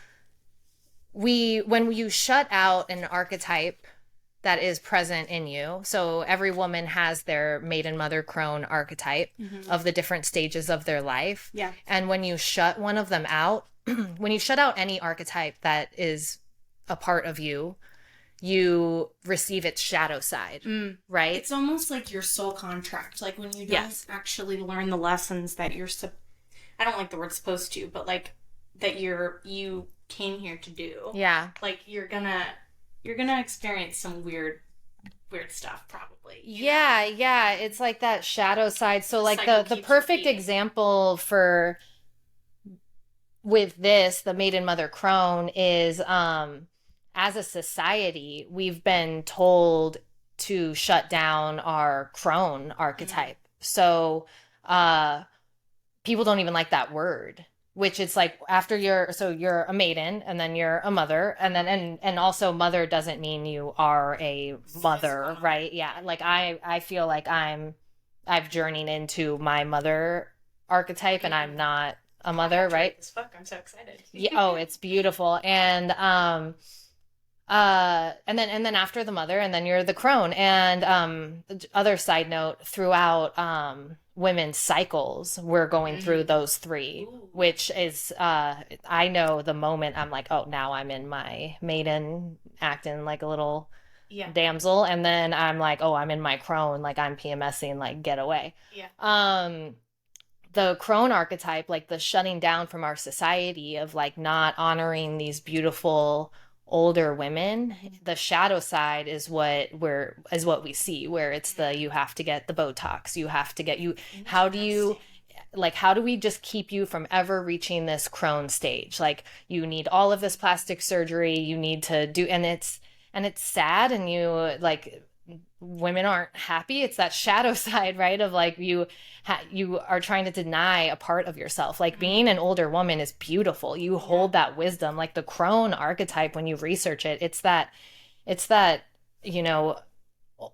when you shut out an archetype that is present in you. So every woman has their maiden mother crone archetype of the different stages of their life. Yeah. And when you shut one of them out, when you shut out any archetype that is a part of you, you receive its shadow side, right? It's almost like your soul contract. Like when you don't actually learn the lessons that I don't like the word supposed to, but like that you came here to do. Yeah. Like you're gonna experience some weird stuff probably. Yeah, yeah. It's like that shadow side. So like the perfect example for with this, the maiden mother crone is, as a society, we've been told to shut down our crone archetype. So, uh, people don't even like that word, which it's like after you're a maiden and then you're a mother and then and also mother doesn't mean you are a mother, right? Yeah, like I feel like I've journeyed into my mother archetype and I'm not a mother, right? This book, I'm so excited. Yeah, oh, it's beautiful. And then after the mother and then you're the crone. And the other side note, throughout women's cycles, we're going through those three. Ooh. Which is I know the moment I'm like, oh, now I'm in my maiden, acting like a little damsel, and then I'm like, oh, I'm in my crone, like I'm PMSing, like get away. The crone archetype, like the shutting down from our society of like not honoring these beautiful older women, the shadow side is what we see, where it's the, you have to get the Botox, you have to get you, how do we just keep you from ever reaching this crone stage? Like you need all of this plastic surgery, you need to do, and it's sad, and you like, women aren't happy. It's that shadow side, right? Of like you are trying to deny a part of yourself. Like being an older woman is beautiful. You hold that wisdom. Like the crone archetype, when you research it, it's that, you know,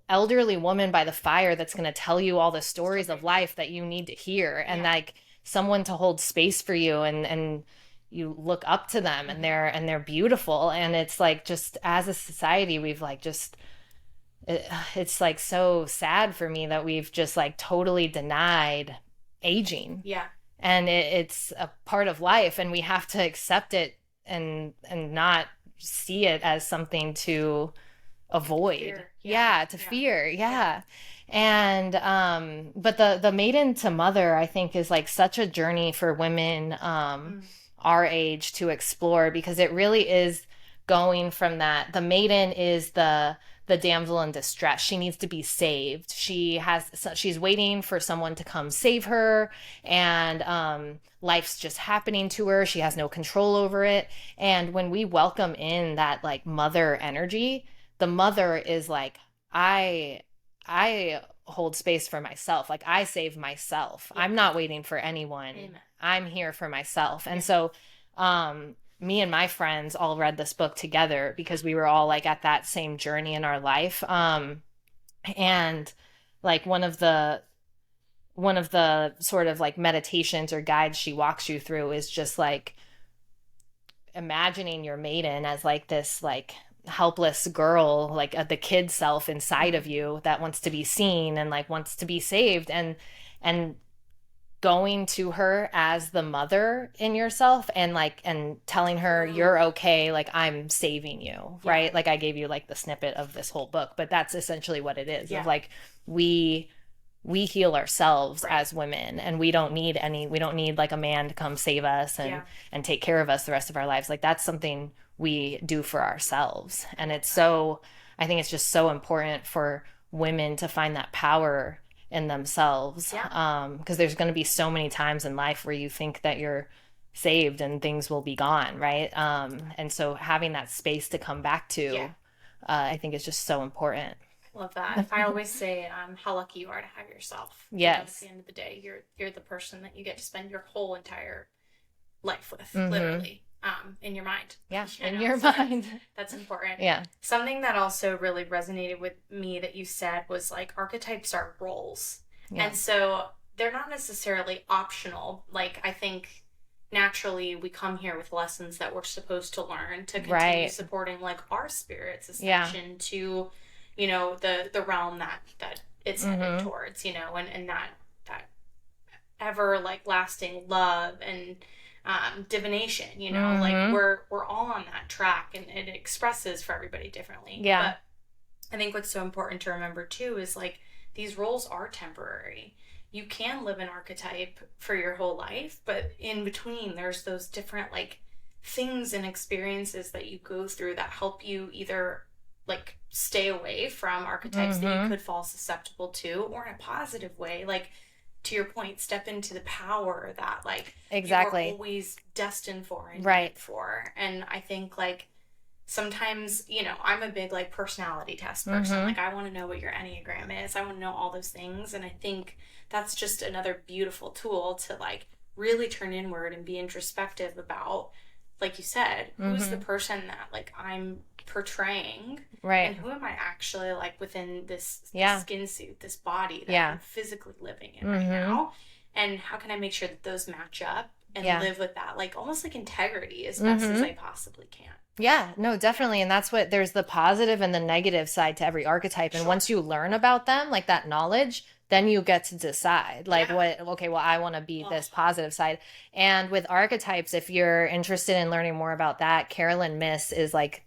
elderly woman by the fire that's going to tell you all the stories of life that you need to hear, and like someone to hold space for you, and you look up to them, and they're beautiful. And it's like, just as a society, we've like just, it's like so sad for me that we've just like totally denied aging. Yeah. And it's a part of life, and we have to accept it and not see it as something to avoid. Fear. Fear. Yeah. And but the maiden to mother, I think, is like such a journey for women our age to explore, because it really is going from that. The maiden is the damsel in distress. She needs to be saved. She's waiting for someone to come save her, and life's just happening to her. She has no control over it. And when we welcome in that like mother energy, the mother is like, I hold space for myself. Like I save myself. I'm not waiting for anyone. Amen. I'm here for myself. And so me and my friends all read this book together because we were all like at that same journey in our life. And like one of the sort of like meditations or guides she walks you through is just like imagining your maiden as like this like helpless girl, like the kid self inside of you that wants to be seen and like wants to be saved, and going to her as the mother in yourself, and like, and telling her you're okay, like I'm saving you, right? Like I gave you like the snippet of this whole book, but that's essentially what it is. Of like, we heal ourselves as women, and we don't need like a man to come save us and take care of us the rest of our lives. Like that's something we do for ourselves. And it's so, I think it's just so important for women to find that power in themselves, because there's going to be so many times in life where you think that you're saved and things will be gone, right? And so having that space to come back to, I think is just so important. Love that. I always say how lucky you are to have yourself. Yes. You know, at the end of the day, you're the person that you get to spend your whole entire life with, literally. In your mind. Yeah, in your mind. That's important. Yeah. Something that also really resonated with me that you said was like archetypes are roles. Yeah. And so they're not necessarily optional. Like I think naturally we come here with lessons that we're supposed to learn to continue supporting like our spirit's ascension to, you know, the realm that it's headed towards, you know, and that ever like lasting love and divination, you know, like we're all on that track, and it expresses for everybody differently. But I think what's so important to remember too is like these roles are temporary. You can live an archetype for your whole life, but in between there's those different like things and experiences that you go through that help you either like stay away from archetypes that you could fall susceptible to, or in a positive way, like to your point, step into the power that like Exactly. you were always destined for and Right. meant for. And I think like sometimes, you know, I'm a big like personality test person. Mm-hmm. Like I want to know what your Enneagram is. I want to know all those things. And I think that's just another beautiful tool to like really turn inward and be introspective about, like you said, who's the person that like I'm portraying, Right. and who am I actually like within this Yeah. skin suit, this body that Yeah. I'm physically living in right now, and how can I make sure that those match up and Yeah. live with that like almost like integrity as best as I possibly can. Yeah, no, definitely. And that's what there's the positive and the negative side to every archetype. And once you learn about them, like that knowledge, then you get to decide like okay, well, I want to be this positive side. And with archetypes, if you're interested in learning more about that, Carolyn Miss is like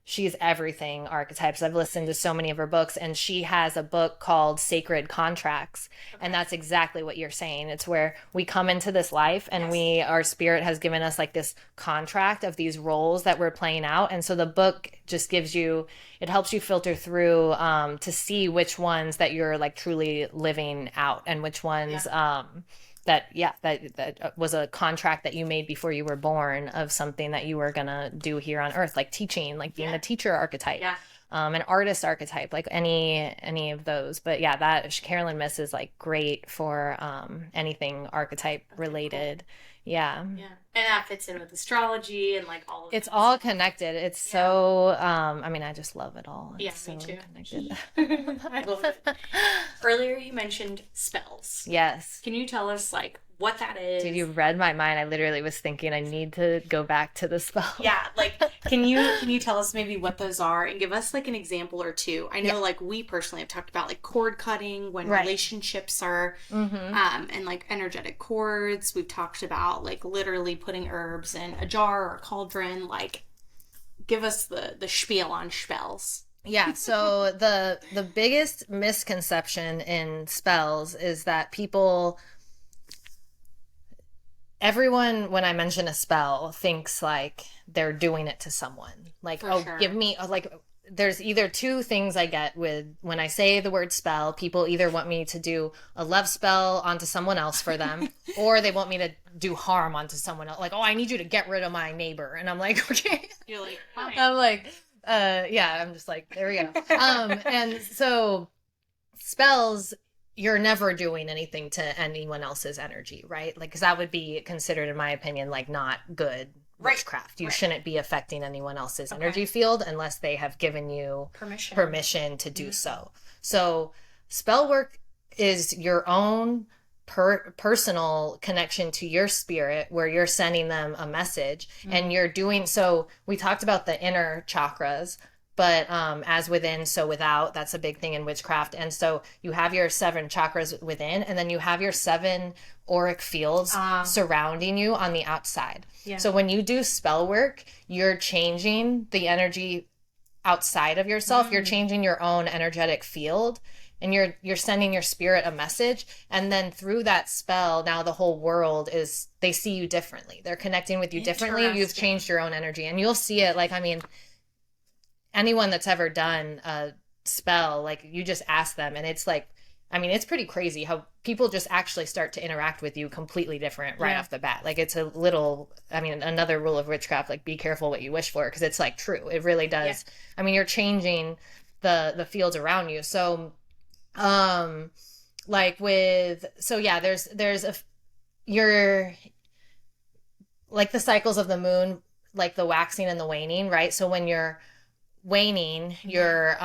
she's everything archetypes. I've listened to so many of her books, and she has a book called Sacred Contracts. Okay. And that's exactly what you're saying. It's where we come into this life and our spirit has given us like this contract of these roles that we're playing out. And so the book just it helps you filter through to see which ones that you're like truly living out and which ones that was a contract that you made before you were born of something that you were gonna do here on earth, like teaching, like being a teacher archetype, an artist archetype, like any of those. But yeah, that Carolyn Miss is like great for anything archetype related. Cool. Yeah. And that fits in with astrology and like all of it's all connected. It's so I mean, I just love it all. It's me too. Connected. I love it. Earlier you mentioned spells. Yes. Can you tell us like what that is? Dude, you read my mind. I literally was thinking I need to go back to the spell. Yeah, like can you tell us maybe what those are and give us like an example or two? I know like we personally have talked about like cord cutting when relationships are and like energetic cords. We've talked about like literally putting herbs in a jar or a cauldron. Like give us the spiel on spells. Yeah, so the biggest misconception in spells is that everyone, when I mention a spell, thinks like they're doing it to someone. Like, give me, like, there's either two things I get with when I say the word spell. People either want me to do a love spell onto someone else for them, or they want me to do harm onto someone else. Like, I need you to get rid of my neighbor. And I'm like, okay. You're like, fine. I'm like, I'm just like, there we go. And so spells, you're never doing anything to anyone else's energy, right? Like, because that would be considered, in my opinion, like not good witchcraft. You shouldn't be affecting anyone else's energy field unless they have given you permission to do so. So spell work is your own personal connection to your spirit, where you're sending them a message and you're doing so. We talked about the inner chakras, but as within, so without. That's a big thing in witchcraft. And so you have your 7 chakras within, and then you have your 7 auric fields surrounding you on the outside. Yeah. So when you do spell work, you're changing the energy outside of yourself. You're changing your own energetic field, and you're sending your spirit a message. And then through that spell, now the whole world they see you differently. They're connecting with you differently. You've changed your own energy, and you'll see it. Like, I mean, anyone that's ever done a spell, like, you just ask them, and it's like, I mean, it's pretty crazy how people just actually start to interact with you completely different right off the bat. Like, it's a little, I mean, another rule of witchcraft, like, be careful what you wish for, because it's like true. It really does. Yeah. I mean, you're changing the fields around you. So, like you're like the cycles of the moon, like the waxing and the waning, right? So when you're waning, you're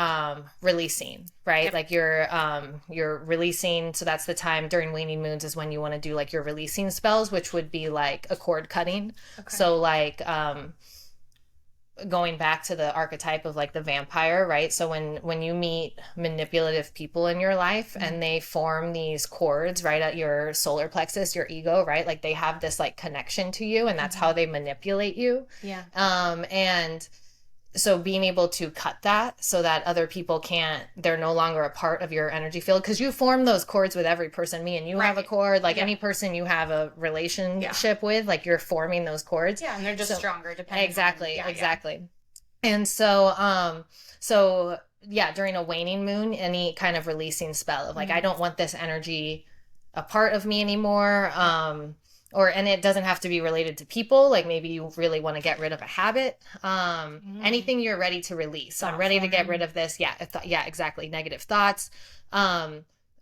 releasing, right? Yep. Like you're releasing. So that's the time during waning moons is when you want to do like your releasing spells, which would be like a cord cutting. Okay. So like going back to the archetype of like the vampire, right? So when you meet manipulative people in your life and they form these cords right at your solar plexus, your ego, right? Like they have this like connection to you, and that's how they manipulate you. Yeah. And so being able to cut that so that other people they're no longer a part of your energy field, because you form those cords with every person. Me and you have a cord, like any person you have a relationship with, like you're forming those cords. Yeah, and they're just stronger depending exactly. And so, during a waning moon, any kind of releasing spell of like, I don't want this energy a part of me anymore. And it doesn't have to be related to people. Like maybe you really want to get rid of a habit. Anything you're ready to release. So I'm ready to get rid of this. Yeah. Yeah, exactly. Negative thoughts.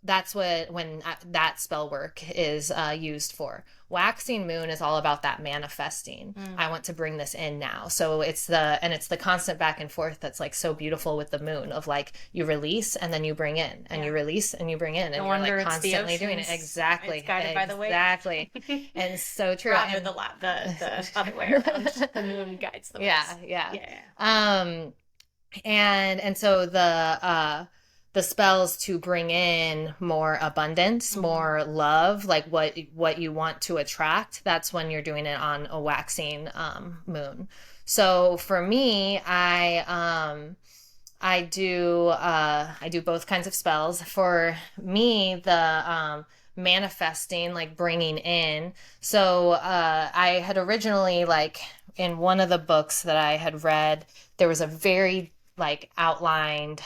That's when that spell work is used for. Waxing moon is all about that manifesting. I want to bring this in now. So it's the constant back and forth that's like so beautiful with the moon of like you release and then you bring in and you release and you bring in and No you're wonder like it's the constantly doing it. oceans. Exactly. It's guided by the waves. Exactly. And so true. Rather the other way around. The moon guides the waves. Yeah. Yeah. And so the spells to bring in more abundance, more love, like what you want to attract, that's when you're doing it on a waxing moon. So for me, I do both kinds of spells. For me, the manifesting, like bringing in. So I had originally, like in one of the books that I had read, there was a very like outlined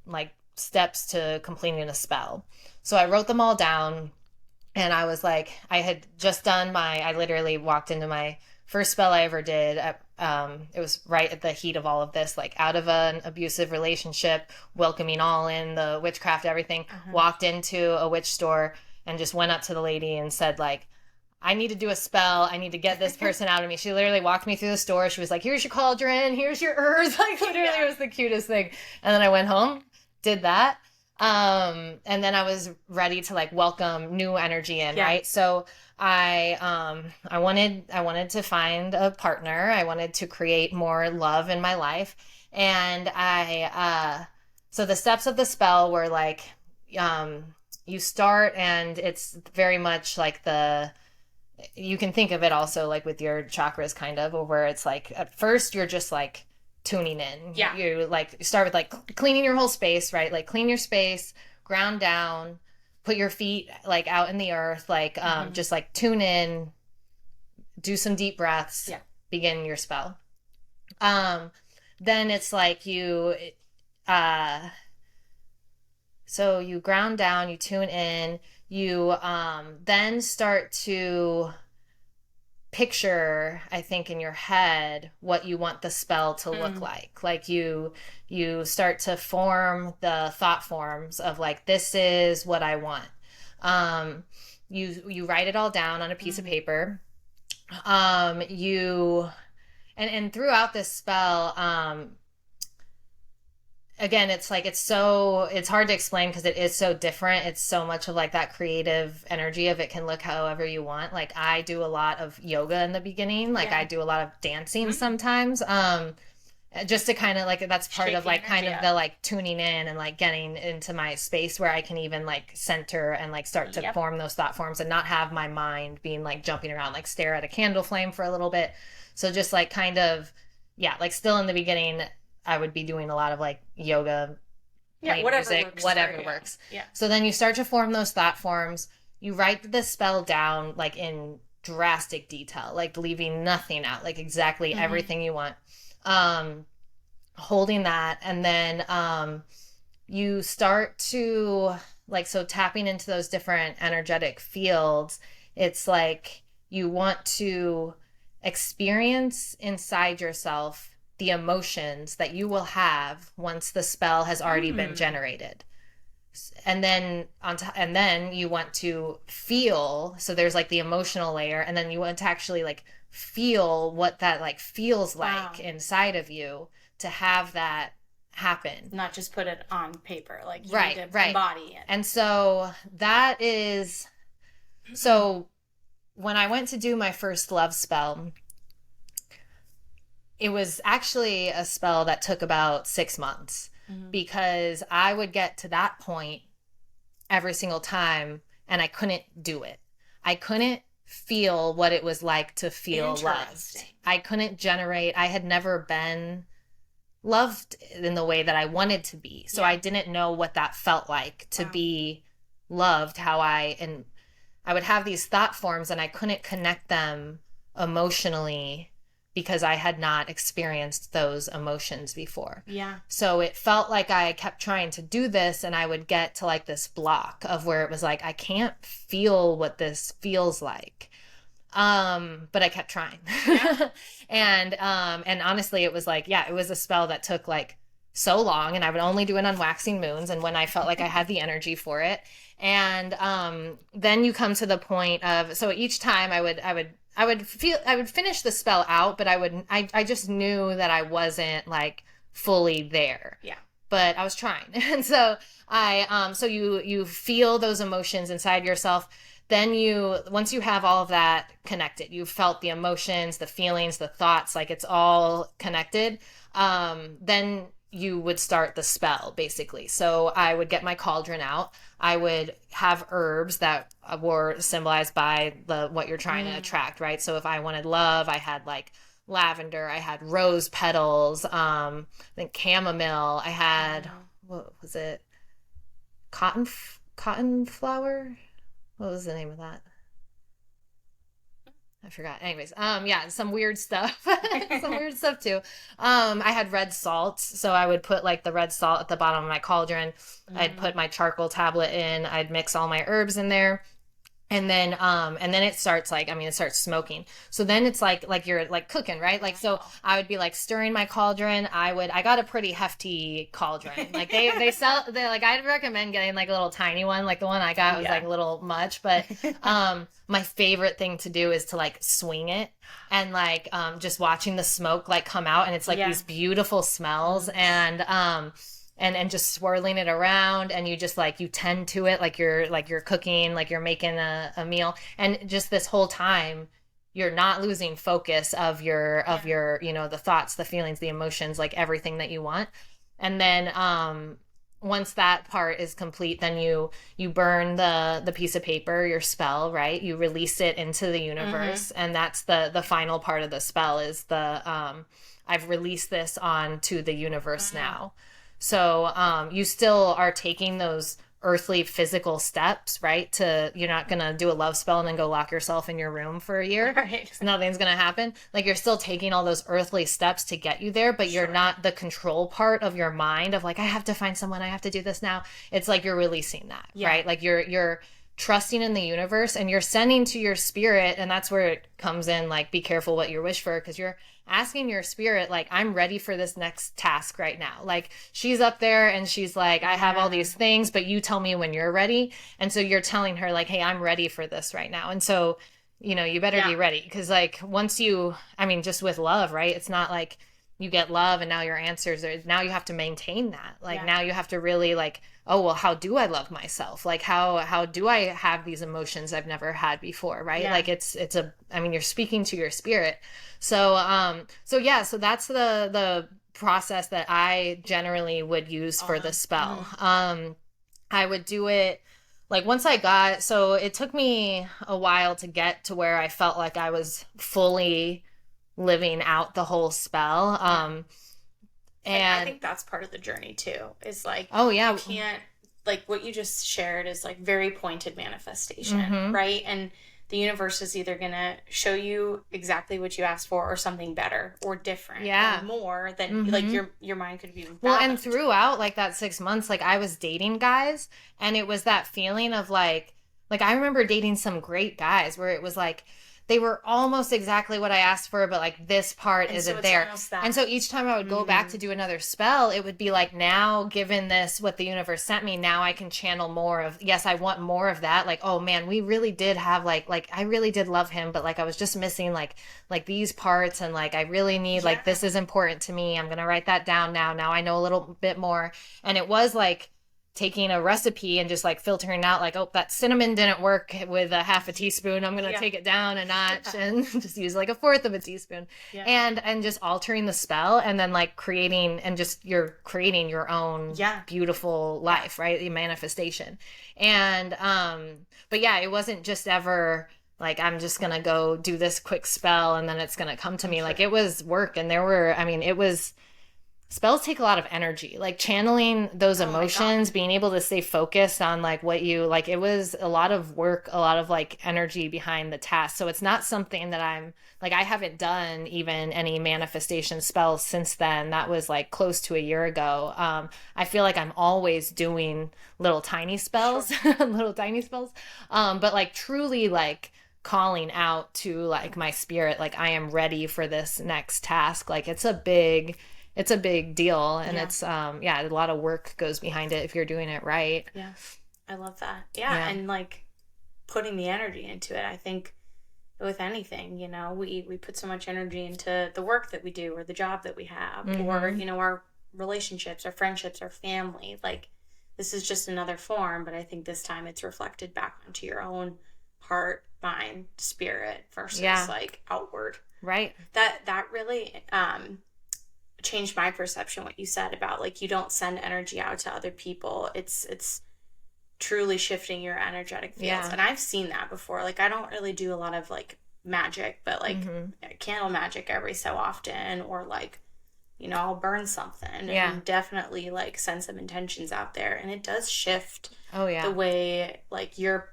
like steps to completing a spell. So I wrote them all down, and I was like, I had just done I literally walked into my first spell I ever did. It was right at the heat of all of this, like out of an abusive relationship, welcoming all in the witchcraft, everything. Walked into a witch store and just went up to the lady and said like, I need to do a spell. I need to get this person out of me. She literally walked me through the store. She was like, here's your cauldron. Here's your earth. Like literally it was the cutest thing. And then I went home, did that. And then I was ready to like welcome new energy in. Right. So I wanted to find a partner. I wanted to create more love in my life. And so the steps of the spell were like, you start, and it's very much like you can think of it also like with your chakras kind of, where it's like at first you're just like tuning in. Yeah. You like start with like cleaning your whole space, right? Like clean your space, ground down, put your feet like out in the earth, like just like tune in, do some deep breaths, begin your spell. Then it's like so you ground down, you tune in, you then start to picture, I think, in your head what you want the spell to look like. Like you start to form the thought forms of like, this is what I want. You write it all down on a piece of paper. And throughout this spell, again, it's like it's hard to explain because it is so different. It's so much of like that creative energy of it can look however you want. Like I do a lot of yoga in the beginning. Like I do a lot of dancing sometimes. Just to kind of like, that's part of like kind of the like tuning in and like getting into my space where I can even like center and like start to form those thought forms and not have my mind being like jumping around, like stare at a candle flame for a little bit. So just like kind of, like still in the beginning, I would be doing a lot of like yoga, whatever music, works whatever works. Yeah. So then you start to form those thought forms. You write the spell down like in drastic detail, like leaving nothing out, like exactly everything you want. Holding that, and then you start to like, so tapping into those different energetic fields. It's like you want to experience inside yourself the emotions that you will have once the spell has already been generated. And then and then you want to feel, so there's like the emotional layer, and then you want to actually like feel what that like feels like inside of you to have that happen. Not just put it on paper, like you need to embody it. And so that is, so when I went to do my first love spell, it was actually a spell that took about 6 months because I would get to that point every single time and I couldn't do it. I couldn't feel what it was like to feel loved. I couldn't generate, I had never been loved in the way that I wanted to be. So I didn't know what that felt like to be loved, and I would have these thought forms and I couldn't connect them emotionally because I had not experienced those emotions before. Yeah. So it felt like I kept trying to do this and I would get to like this block of where it was like, I can't feel what this feels like. But I kept trying. Yeah. And honestly, it was like, yeah, it was a spell that took like so long, and I would only do it on waxing moons and when I felt like I had the energy for it. And then you come to the point of, so each time I would finish the spell out, but I just knew that I wasn't like fully there. Yeah. But I was trying. And so so you feel those emotions inside yourself. Then once you have all of that connected, you've felt the emotions, the feelings, the thoughts, like it's all connected. Then you would start the spell, basically. So I would get my cauldron out. I would have herbs that were symbolized by what you're trying to attract, right? So if I wanted love, I had like lavender, I had rose petals, I think chamomile, I had, what was it? Cotton flower? What was the name of that? I forgot. Anyways, yeah, some weird stuff. Some weird stuff too. I had red salt, so I would put like the red salt at the bottom of my cauldron. I'd put my charcoal tablet in. I'd mix all my herbs in there. And then it starts like, I mean, it starts smoking. So then it's like you're like cooking, right? Like, so I would be like stirring my cauldron. I got a pretty hefty cauldron. Like they sell, like, I'd recommend getting like a little tiny one. Like the one I got was like a little much, but, my favorite thing to do is to like swing it and like, just watching the smoke like come out, and it's like these beautiful smells, and just swirling it around, and you just like, you tend to it like you're cooking, like you're making a meal, and just this whole time you're not losing focus of your the thoughts, the feelings, the emotions, like everything that you want. And then once that part is complete, then you burn the piece of paper, your spell, right? You release it into the universe, and that's the final part of the spell is I've released this onto the universe now. So you still are taking those earthly physical steps, right? You're not going to do a love spell and then go lock yourself in your room for a year. Right. Nothing's going to happen. Like, you're still taking all those earthly steps to get you there, but you're not the control part of your mind of like, I have to find someone, I have to do this now. It's like you're releasing that, right? Like you're trusting in the universe, and you're sending to your spirit. And that's where it comes in, like, be careful what you wish for, because you're asking your spirit, like, I'm ready for this next task right now. Like, she's up there and she's like, I have all these things, but you tell me when you're ready. And so you're telling her like, hey, I'm ready for this right now. And so, you better be ready. Because like, once just with love, right? It's not like you get love and now your answers are, now you have to maintain that. Like, now you have to really like, oh, well, how do I love myself? Like, how do I have these emotions I've never had before, right? Yeah. Like, you're speaking to your spirit. So that's the process that I generally would use for the spell. I would do it like once so it took me a while to get to where I felt like I was fully living out the whole spell. And I think that's part of the journey too, is like, you can't, like what you just shared is like very pointed manifestation, right? And the universe is either going to show you exactly what you asked for, or something better or different, or more than like your mind could be. Well, and throughout like that 6 months, like I was dating guys, and it was that feeling of like I remember dating some great guys where it was like, they were almost exactly what I asked for, but like this part isn't there. And so each time I would go back to do another spell, it would be like, now given this, what the universe sent me, now I can channel more of, yes, I want more of that. Like, oh man, we really did have like I really did love him, but like I was just missing like these parts, and like I really need like, this is important to me. I'm going to write that down now. Now I know a little bit more. And it was like taking a recipe and just like filtering out like, oh, that cinnamon didn't work with a half a teaspoon. I'm going to take it down a notch and just use like a fourth of a teaspoon, and just altering the spell, and then like creating, and just you're creating your own beautiful life, right? The manifestation. And, but yeah, it wasn't just ever like, I'm just going to go do this quick spell and then it's going to come to me. Like, it was work. And spells take a lot of energy, like channeling those Oh my emotions, God. being able to stay focused on like what you like. It was a lot of work, a lot of like energy behind the task. So it's not something that I'm like, I haven't done even any manifestation spells since then. That was like close to a year ago. I feel like I'm always doing little tiny Sure. spells, little tiny spells. But like truly like calling out to like my spirit, like I am ready for this next task. Like it's a big deal, and Yeah. it's yeah, a lot of work goes behind it if you're doing it right. Yeah. I love that. Yeah. Yeah. And like putting the energy into it. I think with anything, we put so much energy into the work that we do or the job that we have or, Mm-hmm. our relationships, our friendships, our family. Like this is just another form, but I think this time it's reflected back onto your own heart, mind, spirit versus Yeah. like outward. Right. That really changed my perception what you said about like you don't send energy out to other people. It's truly shifting your energetic fields. Yeah. And I've seen that before. Like I don't really do a lot of like magic, but like candle magic every so often or like I'll burn something Yeah. and definitely like send some intentions out there and it does shift Oh yeah. the way like your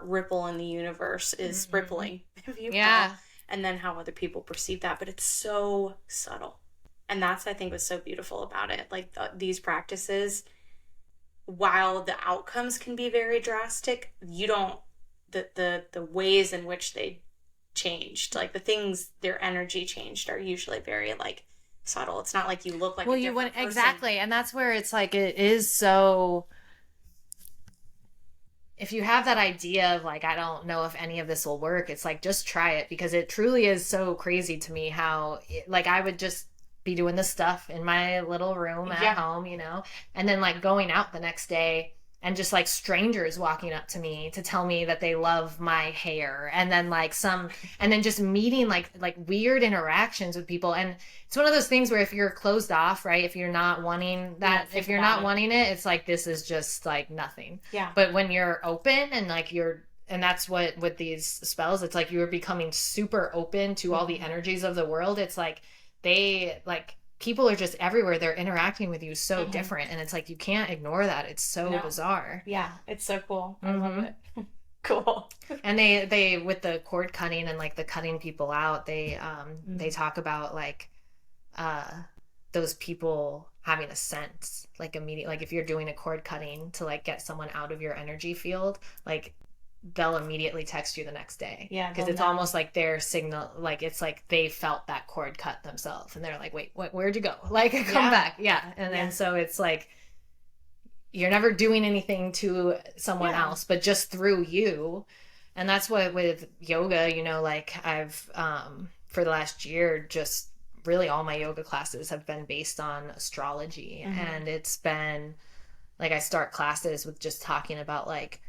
ripple in the universe is rippling, if you Yeah. will, and then how other people perceive that, but it's so subtle. And that's I think was so beautiful about it. Like these practices, while the outcomes can be very drastic, you don't the ways in which they changed, like the things their energy changed are usually very like subtle. It's not like you look like Well, a you different went person. exactly, and that's where it's like it is so. If you have that idea of like, I don't know if any of this will work, it's like just try it because it truly is so crazy to me how like I would just be doing this stuff in my little room at Yeah. home, and then like going out the next day and just like strangers walking up to me to tell me that they love my hair and then like and then just meeting like weird interactions with people. And it's one of those things where if you're closed off, right, if you're not wanting that, if you're not wanting it, it's like this is just like nothing. Yeah. But when you're open and like and that's what with these spells, it's like you're becoming super open to all the energies of the world. It's like they like people are just everywhere. They're interacting with you so different. And it's like, you can't ignore that. It's so bizarre. Yeah. It's so cool. I love it. Cool. And they, with the cord cutting and like the cutting people out, they talk about like, those people having a sense like immediate, like if you're doing a cord cutting to like get someone out of your energy field, like they'll immediately text you the next day. Yeah, because it's almost like their signal, like it's like they felt that cord cut themselves and they're like, wait, where'd you go? Like come back. Yeah. And then so it's like you're never doing anything to someone else but just through you. And that's what with yoga, like I've for the last year, just really all my yoga classes have been based on astrology. And it's been like I start classes with just talking about like,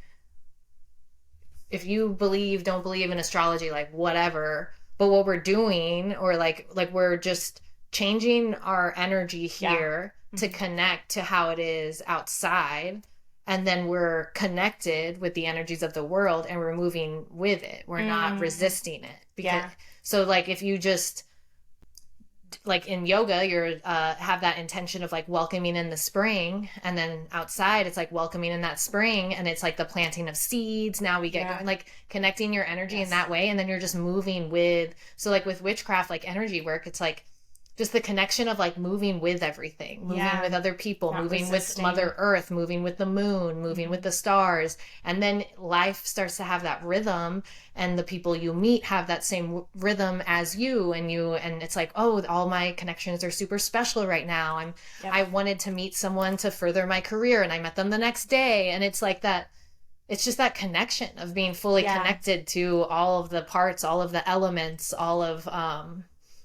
if you don't believe in astrology, like whatever, but what we're doing or like we're just changing our energy here to connect to how it is outside, and then we're connected with the energies of the world and we're moving with it. We're not resisting it. Because so like if you just like in yoga, you're have that intention of like welcoming in the spring, and then outside it's like welcoming in that spring, and it's like the planting of seeds. Now we get going, like connecting your energy in that way, and then you're just moving with. So like with witchcraft, like energy work, it's like just the connection of like moving with everything, moving with other people, not moving resisting. With Mother Earth, moving with the moon, moving with the stars. And then life starts to have that rhythm, and the people you meet have that same rhythm as you, and it's like, oh, all my connections are super special right now. I wanted to meet someone to further my career, and I met them the next day. And it's like that. It's just that connection of being fully connected to all of the parts, all of the elements, all of,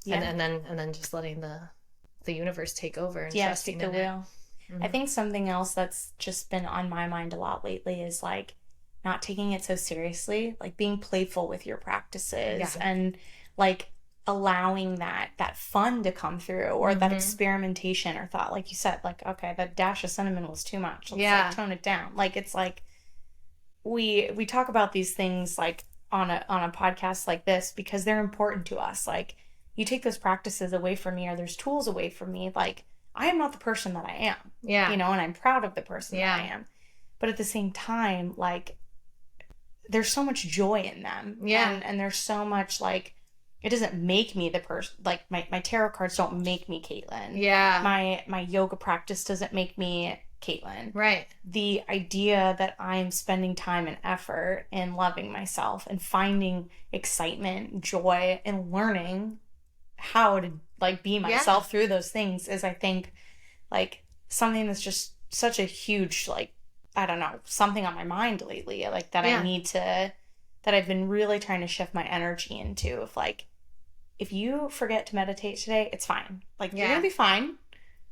and then just letting the universe take over and trusting take the wheel. Mm-hmm. I think something else that's just been on my mind a lot lately is like not taking it so seriously, like being playful with your practices and like allowing that fun to come through, or that experimentation or thought, like you said, like, okay, that dash of cinnamon was too much. Let's like tone it down. Like it's like we talk about these things like on a podcast like this because they're important to us. Like you take those practices away from me, or there's tools away from me, like I am not the person that I am. Yeah. You know, and I'm proud of the person Yeah. that I am. But at the same time, like, there's so much joy in them. Yeah. And there's so much, like, it doesn't make me the person, like, my tarot cards don't make me Caitlin. Yeah. My yoga practice doesn't make me Caitlin. Right. The idea that I'm spending time and effort in loving myself and finding excitement, joy, and learning how to, like, be myself through those things is, I think, like, something that's just such a huge, like, I don't know, something on my mind lately, like, that I need to, that I've been really trying to shift my energy into, of, like, if you forget to meditate today, it's fine. Like, you're gonna be fine.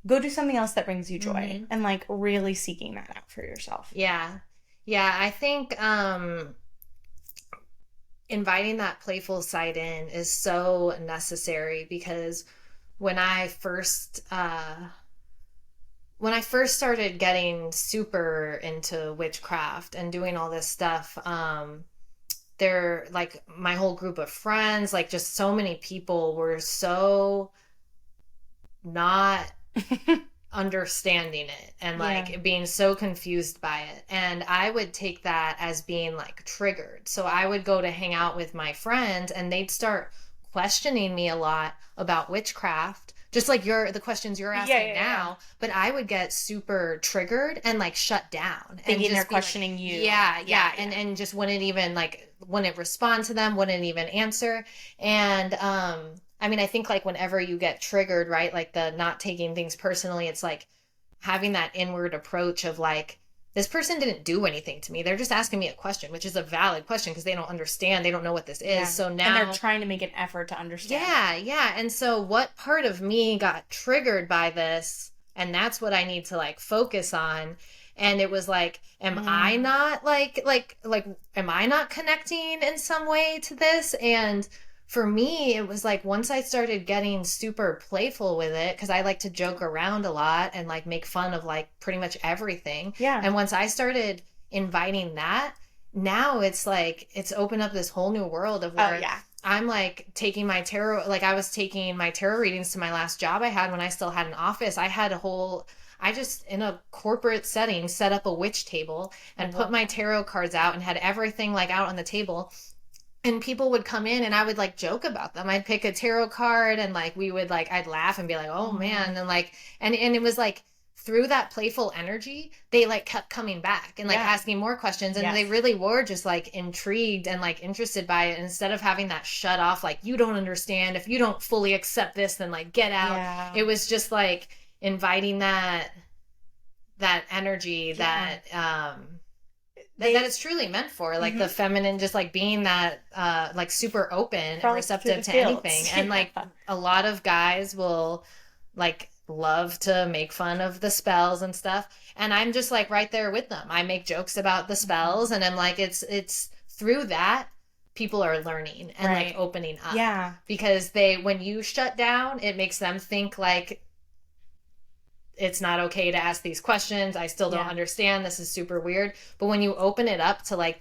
Go do something else that brings you joy. And, like, really seeking that out for yourself. Yeah. Yeah, I think inviting that playful side in is so necessary, because when I first started getting super into witchcraft and doing all this stuff, there, like, my whole group of friends, like, just so many people were so not understanding it, and like being so confused by it. And I would take that as being like triggered. So I would go to hang out with my friends, and they'd start questioning me a lot about witchcraft, just like the questions you're asking now. But I would get super triggered and like shut down, thinking and they're questioning like, you. And just wouldn't respond to them, wouldn't even answer. And I mean, I think like whenever you get triggered, right, like the not taking things personally, it's like having that inward approach of like, this person didn't do anything to me. They're just asking me a question, which is a valid question because they don't understand. They don't know what this is. So now... And they're trying to make an effort to understand. Yeah. And so what part of me got triggered by this? And that's what I need to like focus on. And it was like, am I not am I not connecting in some way to this? And for me, it was like, once I started getting super playful with it, because I like to joke around a lot and like make fun of like pretty much everything. Yeah. And once I started inviting that, now it's like, it's opened up this whole new world of where I'm like taking my tarot, like I was taking my tarot readings to my last job I had when I still had an office. I just, in a corporate setting, set up a witch table and put my tarot cards out and had everything like out on the table. And people would come in and I would like joke about them. I'd pick a tarot card and like we would like, I'd laugh and be like, oh man. And like, and it was like through that playful energy, they like kept coming back and like asking more questions. And they really were just like intrigued and like interested by it. And instead of having that shut off, like, you don't understand. If you don't fully accept this, then like get out. Yeah. It was just like inviting that energy that it's truly meant for, like the feminine, just like being that like super open and receptive to anything. And like a lot of guys will like love to make fun of the spells and stuff, and I'm just like right there with them. I make jokes about the spells, and I'm like, it's through that people are learning and like opening up. Yeah, because when you shut down, it makes them think like, it's not okay to ask these questions. I still don't understand. This is super weird. But when you open it up to like,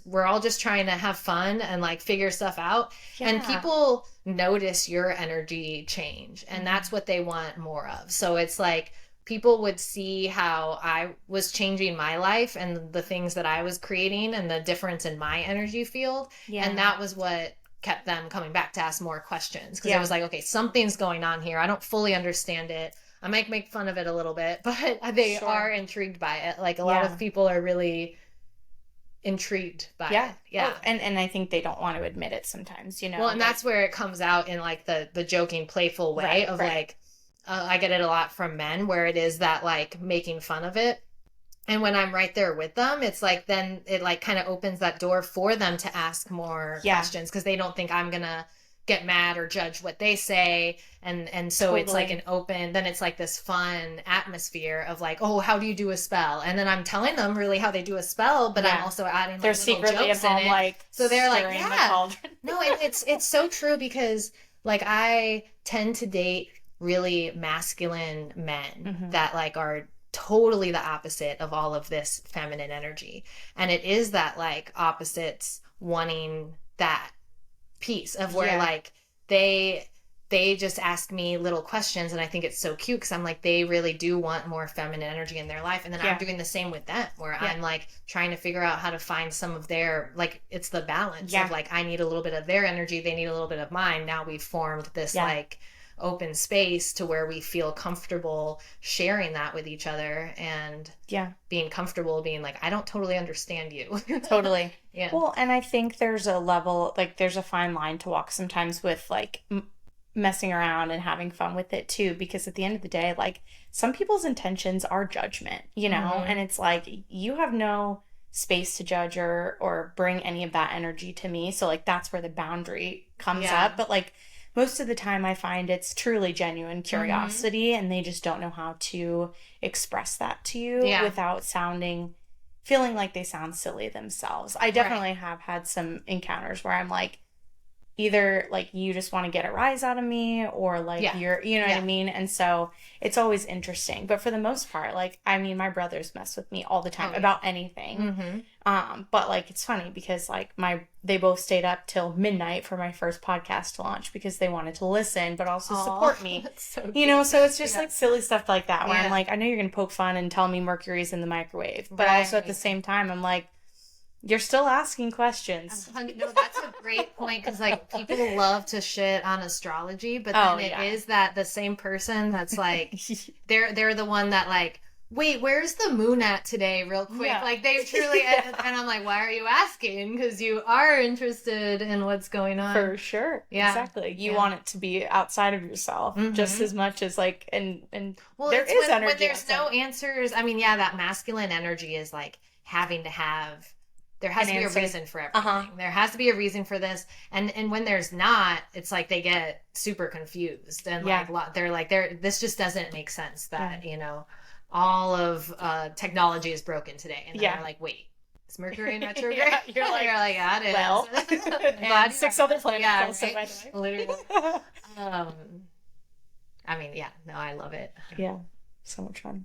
we're all just trying to have fun and like figure stuff out. Yeah. And people notice your energy change. And that's what they want more of. So it's like, people would see how I was changing my life and the things that I was creating and the difference in my energy field. Yeah. And that was what kept them coming back to ask more questions. Because it was like, okay, something's going on here. I don't fully understand it. I might make fun of it a little bit, but they are intrigued by it. Like a lot of people are really intrigued by it. Yeah. Oh, and I think they don't want to admit it sometimes, you know. Well, and that's where it comes out in like the joking, playful way of like, I get it a lot from men where it is that like making fun of it. And when I'm right there with them, it's like, then it like kind of opens that door for them to ask more questions, because they don't think I'm going to get mad or judge what they say. And so it's like an open, then it's like this fun atmosphere of like, oh, how do you do a spell? And then I'm telling them really how they do a spell, but I'm also adding like, they're secretly at home, like, so they're like, no, it's so true, because like I tend to date really masculine men that like are totally the opposite of all of this feminine energy. And it is that like opposites wanting that piece of where like they just ask me little questions, and I think it's so cute because I'm like, they really do want more feminine energy in their life, and then I'm doing the same with them, where I'm like trying to figure out how to find some of their, like, it's the balance of like, I need a little bit of their energy, they need a little bit of mine. Now we've formed this like open space to where we feel comfortable sharing that with each other, and being comfortable being like, I don't totally understand you. Totally. Well, and I think there's a level, like, there's a fine line to walk sometimes with like messing around and having fun with it too, because at the end of the day, like, some people's intentions are judgment, you know, and it's like, you have no space to judge or bring any of that energy to me. So like, that's where the boundary comes up. But like, most of the time I find it's truly genuine curiosity, and they just don't know how to express that to you without feeling like they sound silly themselves. I definitely have had some encounters where I'm like, either like, you just want to get a rise out of me, or like you're, you know what I mean? And so it's always interesting. But for the most part, like, I mean, my brothers mess with me all the time about anything. But like, it's funny because like they both stayed up till midnight for my first podcast launch because they wanted to listen, but also support me. So you know, so it's just like silly stuff like that where I'm like, I know you're going to poke fun and tell me Mercury's in the microwave, but also at the same time, I'm like, you're still asking questions. No, that's a great point, because like, people love to shit on astrology, but then it is that the same person that's like, they're the one that like, wait, where's the moon at today, real quick? Like, they truly, and I'm like, why are you asking? Because you are interested in what's going on. For sure. Exactly. You want it to be outside of yourself just as much as like, and well, there is energy. When there's no answers, I mean, that masculine energy is like having to have, there has to be a reason for everything. There has to be a reason for this. And when there's not, it's like they get super confused. And like, they're like, this just doesn't make sense that, you know, all of technology is broken today. And then they're like, wait, is Mercury in retrograde? You're like, yeah, it is. Well, and 6 other planets also, by the way. Literally. I mean, no, I love it. Yeah. So much fun.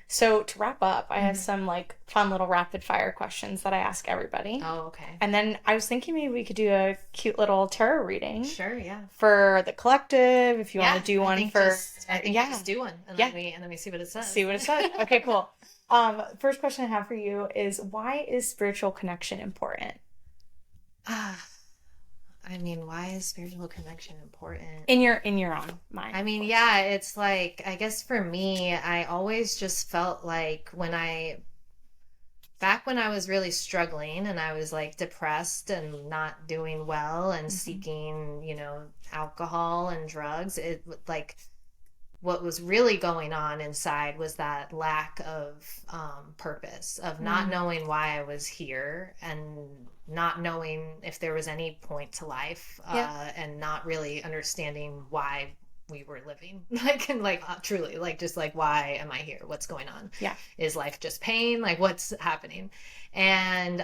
So to wrap up, I have some like fun little rapid fire questions that I ask everybody. Oh, okay. And then I was thinking maybe we could do a cute little tarot reading. Sure, yeah. For the collective, if you want to do one for... I think just do one. And then we see what it says. See what it says. Okay, cool. First question I have for you is, why is spiritual connection important? I mean, why is spiritual connection important? In your own mind. I mean, it's like, I guess for me, I always just felt like back when I was really struggling and I was like depressed and not doing well and seeking, you know, alcohol and drugs, it like, what was really going on inside was that lack of purpose, of not knowing why I was here, and not knowing if there was any point to life, and not really understanding why we were living, truly, like, just like, why am I here? What's going on? Is life just pain? Like, what's happening? And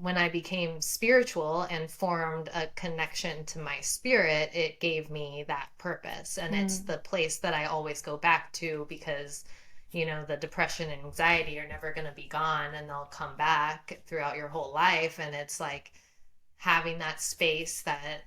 when I became spiritual and formed a connection to my spirit, it gave me that purpose. And it's the place that I always go back to, because, you know, the depression and anxiety are never going to be gone, and they'll come back throughout your whole life. And it's like having that space, that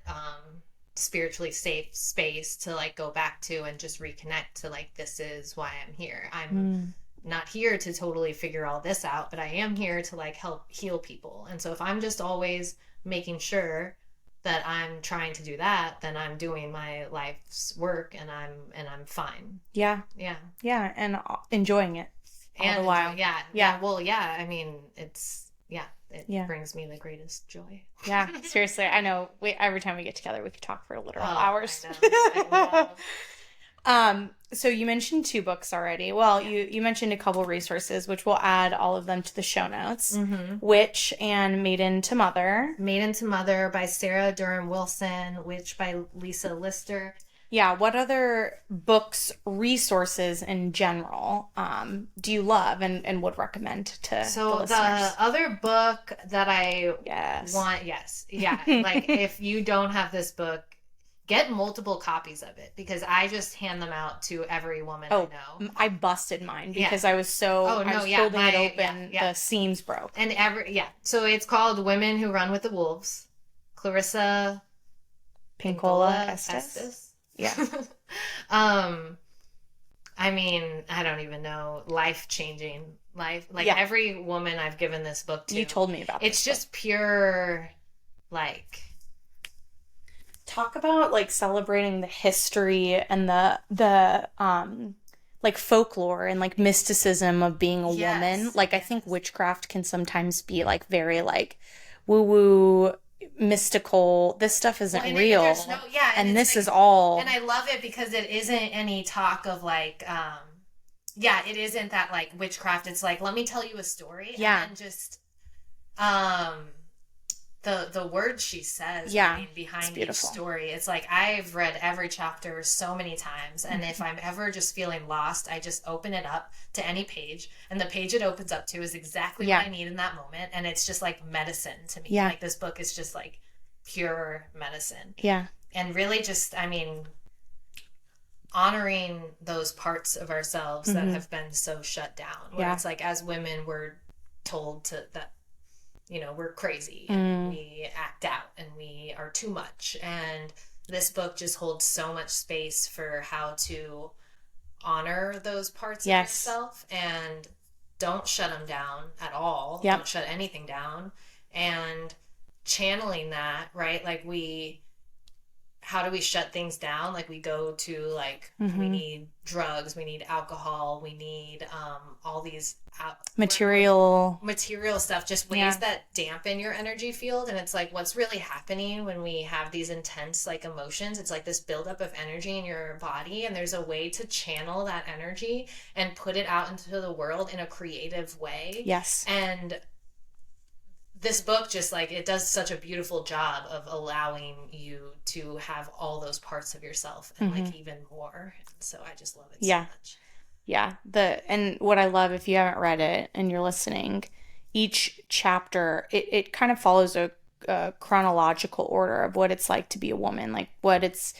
spiritually safe space to like go back to and just reconnect to like, this is why I'm here. I'm not here to totally figure all this out, but I am here to like help heal people. And so if I'm just always making sure that I'm trying to do that, then I'm doing my life's work, and I'm fine. Yeah. And enjoying it all the while. Well, I mean, it brings me the greatest joy. Yeah, seriously. I know every time we get together, we could talk for literal hours. I know. So you mentioned 2 books already. Well, you mentioned a couple resources, which we'll add all of them to the show notes. Witch and Maiden to Mother. Maiden to Mother by Sarah Durham Wilson. Witch by Lisa Lister. Yeah, what other books, resources in general, do you love and would recommend to the listeners? The other book that I want, like, if you don't have this book, get multiple copies of it, because I just hand them out to every woman I know. I busted mine because I was holding it open, the seams broke. And so it's called Women Who Run with the Wolves. Clarissa Pinkola Estes. Yeah. I mean, I don't even know, life-changing. Like every woman I've given this book to. You told me about it's this just pure, like, talk about like celebrating the history and the like folklore and like mysticism of being a woman. Like I think witchcraft can sometimes be like very like woo woo mystical. This stuff isn't real. And this is all. And I love it because it isn't any talk of like yeah, it isn't that like witchcraft. It's like, let me tell you a story. Yeah. And then just the words she says, yeah, I mean, behind each story. It's like I've read every chapter so many times, and if I'm ever just feeling lost, I just open it up to any page, and the page it opens up to is exactly what I need in that moment, and it's just like medicine to me. Like this book is just like pure medicine. Yeah. And really just, I mean, honoring those parts of ourselves that have been so shut down. Where it's like, as women, we're told that, you know, we're crazy and we act out and we are too much. And this book just holds so much space for how to honor those parts of yourself and don't shut them down at all. Don't shut anything down. And channeling that, right? Like how do we shut things down? Like we go to like, we need drugs, we need alcohol, we need all these material stuff, just ways that dampen your energy field. And it's like, what's really happening when we have these intense like emotions? It's like this buildup of energy in your body, and there's a way to channel that energy and put it out into the world in a creative way. Yes. And this book just like, it does such a beautiful job of allowing you to have all those parts of yourself and like even more. So I just love it so much. Yeah. And what I love, if you haven't read it and you're listening, each chapter, it kind of follows a chronological order of what it's like to be a woman, like what it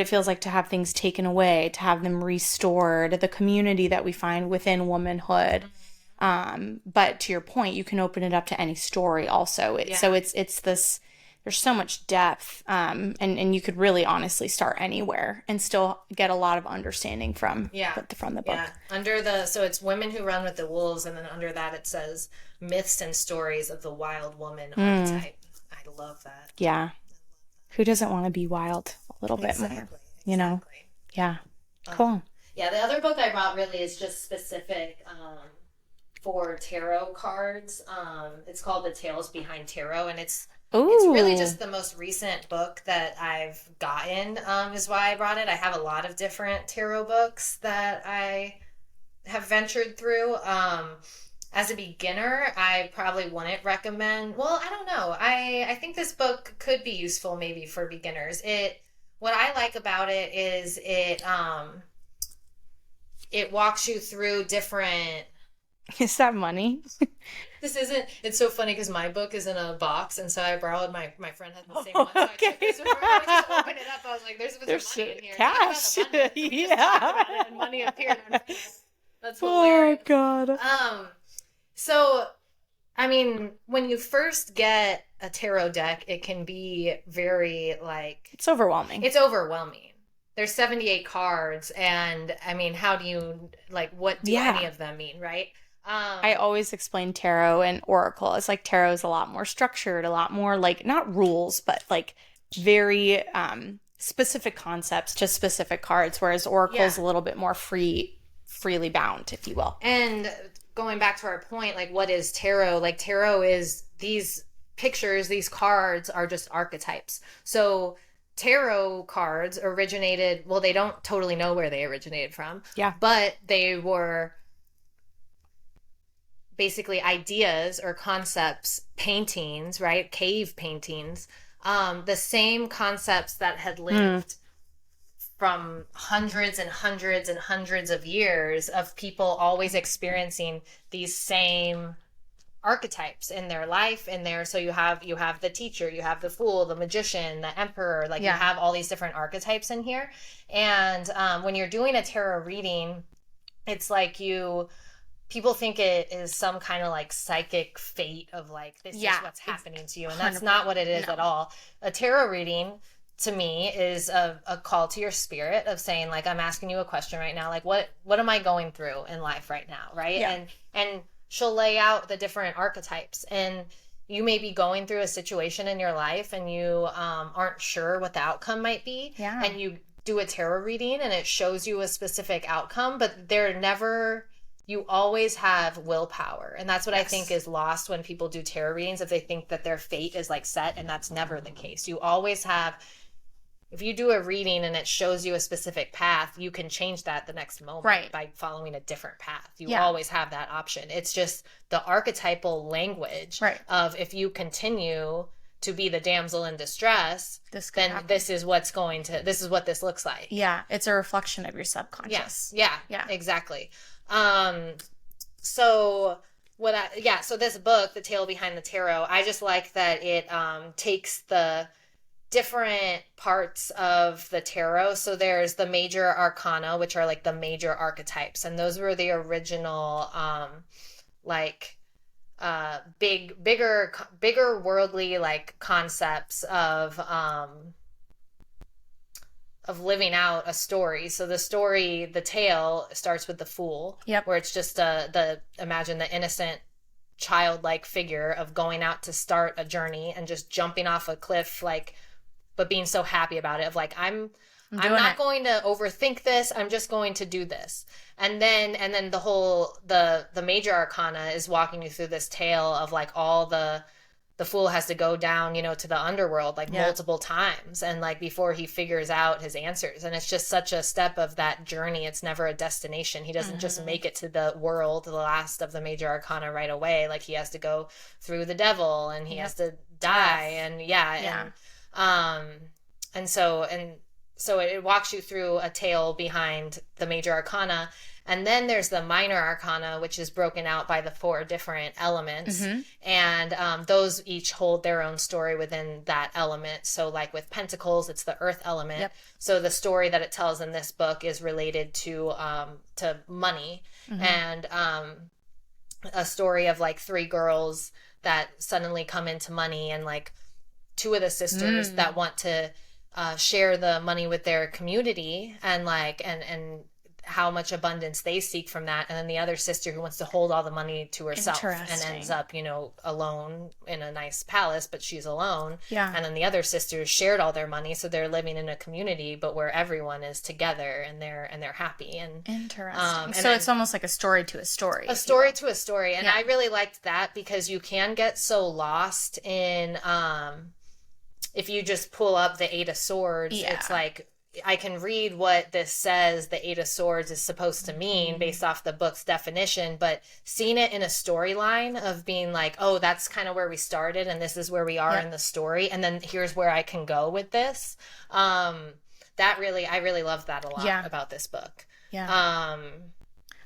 feels like to have things taken away, to have them restored, the community that we find within womanhood. But to your point, you can open it up to any story also. So it's this, there's so much depth, and you could really honestly start anywhere and still get a lot of understanding from the book. Yeah. So it's Women Who Run with the Wolves, and then under that it says Myths and Stories of the Wild Woman Archetype. I love that. Yeah. Who doesn't want to be wild a little bit more? You know? Yeah. Cool. Yeah. The other book I brought really is just specific, for tarot cards. It's called The Tales Behind Tarot, and it's really just the most recent book that I've gotten, is why I brought it. I have a lot of different tarot books that I have ventured through. As a beginner, I probably wouldn't recommend, well, I don't know. I think this book could be useful maybe for beginners. What I like about it is it walks you through different... Is that money? This isn't. It's so funny because my book is in a box, and so I borrowed my friend had the same one. So I took this one. I just opened it up. I was like, "There's money in here." Cash. Yeah. And money appeared. That's hilarious. Oh God. So, I mean, when you first get a tarot deck, it can be very like... It's overwhelming. There's 78 cards, and I mean, how do you, like, what do any of them mean, right? I always explain tarot and oracle. It's like tarot is a lot more structured, a lot more like, not rules, but like very specific concepts to specific cards, whereas oracle is a little bit more freely bound, if you will. And going back to our point, like, what is tarot? Like, tarot is these pictures, these cards are just archetypes. So tarot cards originated, well, they don't totally know where they originated from. Yeah. But they were basically ideas or concepts, paintings, right? Cave paintings. The same concepts that had lived from hundreds and hundreds and hundreds of years of people always experiencing these same archetypes in their life, so you have the teacher, you have the fool, the magician, the emperor, like you have all these different archetypes in here. And when you're doing a tarot reading, it's like people think it is some kind of like psychic fate of like, this is what's happening to you, and that's not what it is at all. A tarot reading to me is a call to your spirit of saying, like, I'm asking you a question right now, like, what am I going through in life right now, right? Yeah. And she'll lay out the different archetypes, and you may be going through a situation in your life and you aren't sure what the outcome might be. Yeah. And you do a tarot reading and it shows you a specific outcome, but they're never, you always have willpower. And that's what I think is lost when people do tarot readings, if they think that their fate is like set, and that's never the case. You always have, if you do a reading and it shows you a specific path, you can change that the next moment by following a different path. You always have that option. It's just the archetypal language of, if you continue to be the damsel in distress, then this is what this looks like. Yeah. It's a reflection of your subconscious. Yes. Yeah. Exactly. So this book, The Tale Behind the Tarot, I just like that it takes the different parts of the tarot. So there's the major arcana, which are like the major archetypes, and those were the original bigger worldly like concepts of living out a story. So the tale starts with the Fool, where it's just imagine the innocent childlike figure of going out to start a journey and just jumping off a cliff, like, but being so happy about it, of like, I'm not going to overthink this. I'm just going to do this. And then the major arcana is walking you through this tale of like all the Fool has to go down, to the underworld like multiple times, and like before he figures out his answers. And it's just such a step of that journey. It's never a destination. He doesn't just make it to the world, the last of the major arcana, right away. Like, he has to go through the devil, and he has to die, and so it walks you through a tale behind the major arcana. And then there's the minor arcana, which is broken out by the 4 different elements. And those each hold their own story within that element. So like with Pentacles, it's the earth element. So the story that it tells in this book is related to money. And a story of like 3 girls that suddenly come into money, and like 2 of the sisters that want to share the money with their community, and like and how much abundance they seek from that. And then the other sister who wants to hold all the money to herself and ends up, alone in a nice palace, but she's alone. And then the other sisters shared all their money, so they're living in a community, but where everyone is together and they're happy. And interesting. So it's almost like a story to a story. A story to a story. And I really liked that, because you can get so lost in if you just pull up the 8 of Swords, it's like, I can read what this says the 8 of Swords is supposed to mean based off the book's definition, but seeing it in a storyline of being like, oh, that's kind of where we started, and this is where we are in the story, and then here's where I can go with this. I really loved that a lot about this book.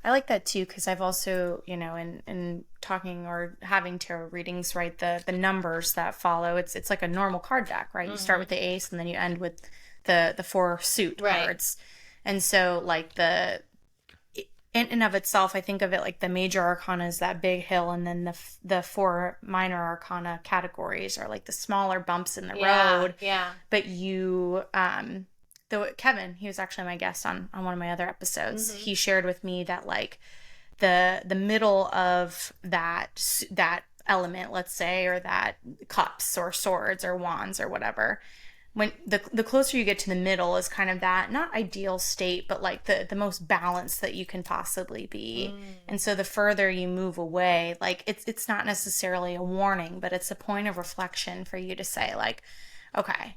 I like that too, because I've also, in talking or having tarot readings, right, the numbers that follow, it's like a normal card deck, right? You start with the ace, and then you end with the 4 suit cards. And so like in and of itself, I think of it like the major arcana is that big hill, and then the 4 minor arcana categories are like the smaller bumps in the road. But you Kevin, he was actually my guest on one of my other episodes. He shared with me that like the middle of that element, let's say, or that cups or swords or wands or whatever, when the closer you get to the middle is kind of that, not ideal state, but like the most balanced that you can possibly be. And so the further you move away, like it's not necessarily a warning, but it's a point of reflection for you to say like, okay,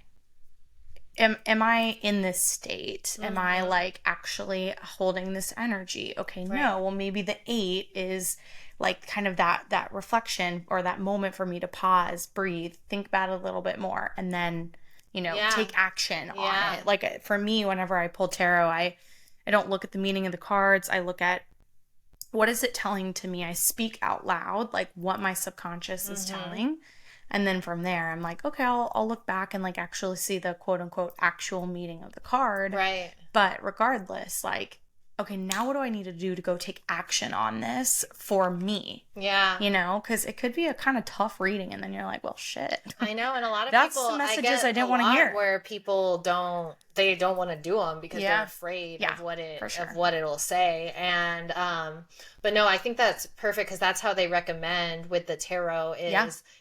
am I in this state? Am I like actually holding this energy? Okay, no, well maybe the 8 is like kind of that reflection, or that moment for me to pause, breathe, think about it a little bit more, and then take action on it. Like for me, whenever I pull tarot, I don't look at the meaning of the cards. I look at, what is it telling to me? I speak out loud, like what my subconscious is telling. And then from there, I'm like, okay, I'll look back and like actually see the quote unquote actual meaning of the card. Right. But regardless, like, okay, now what do I need to do to go take action on this for me? Yeah. You know, because it could be a kind of tough reading, and then you're like, well, shit. I know, and a lot of That's people, the messages I get I didn't want to hear. where people don't want to do them because Yeah. they're afraid Yeah, of what for sure. of what it'll say. And but no, I think that's perfect because that's how they recommend with the tarot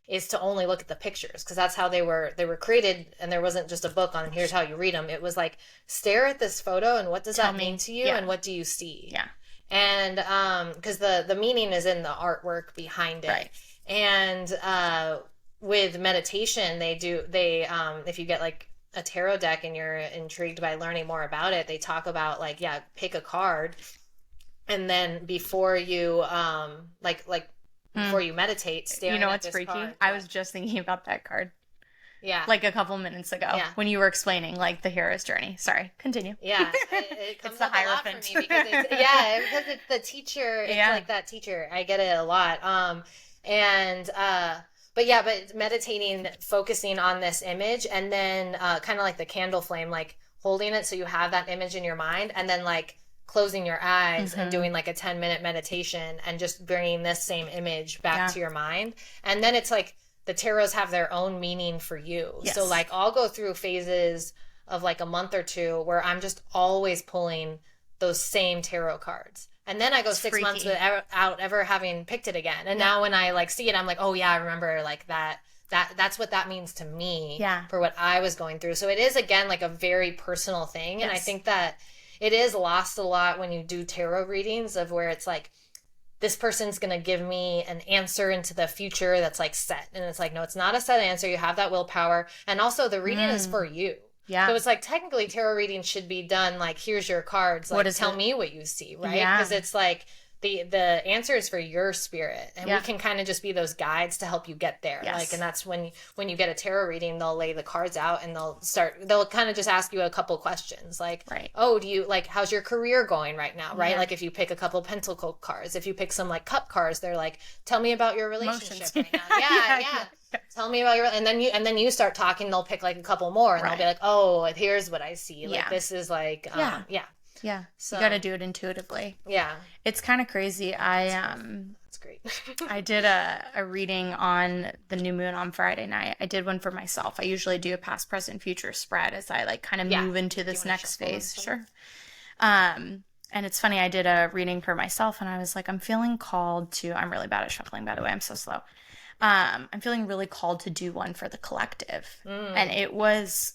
is to only look at the pictures, because that's how they were created, and there wasn't just a book on here's how you read them. It was like, stare at this photo and what does that mean to you, and what do you see? Yeah. And because the meaning is in the artwork behind it. Right. And with meditation, they if you get like a tarot deck and you're intrigued by learning more about it, they talk about like, pick a card, and then before you before you meditate, stare. You know what's freaky? Card. I was just thinking about that card. Yeah. Like a couple minutes ago when you were explaining like the hero's journey. Sorry, continue. Yeah. It comes it's the up a lot for Hierophant. me because it's the teacher. It's like that teacher. I get it a lot. But meditating, focusing on this image, and then kind of like the candle flame, like holding it so you have that image in your mind, and then like closing your eyes and doing like a 10-minute meditation and just bringing this same image back to your mind. And then it's like, the tarots have their own meaning for you. Yes. So like I'll go through phases of like a month or two where I'm just always pulling those same tarot cards. And then I go 6 months without ever having picked it again. And now when I like see it, I'm like, oh yeah, I remember like that's what that means to me for what I was going through. So it is, again, like a very personal thing. Yes. And I think that it is lost a lot when you do tarot readings, of where it's like, this person's going to give me an answer into the future that's like set. And it's like, no, it's not a set answer. You have that willpower. And also the reading is for you. Yeah. So it's like, technically tarot reading should be done like, here's your cards. Like, tell me what you see, right? Because it's like, the answer is for your spirit, and we can kind of just be those guides to help you get there. Yes. Like, and that's when you get a tarot reading, they'll lay the cards out and they'll kind of just ask you a couple questions, like, oh, do you like, how's your career going right now, right? Like if you pick a couple pentacle cards, if you pick some like cup cards, they're like, tell me about your relationship right now. Yeah. Tell me about your, and then you start talking, they'll pick like a couple more, and they'll be like, oh, here's what I see, like this is like Yeah. So you got to do it intuitively. Yeah. It's kind of crazy. That's great. I did a reading on the new moon on Friday night. I did one for myself. I usually do a past, present, future spread as I like kind of move into this next phase. Sure. And it's funny, I did a reading for myself, and I was like, I'm feeling called to, I'm really bad at shuffling, by the way. I'm so slow. I'm feeling really called to do one for the collective. And it was,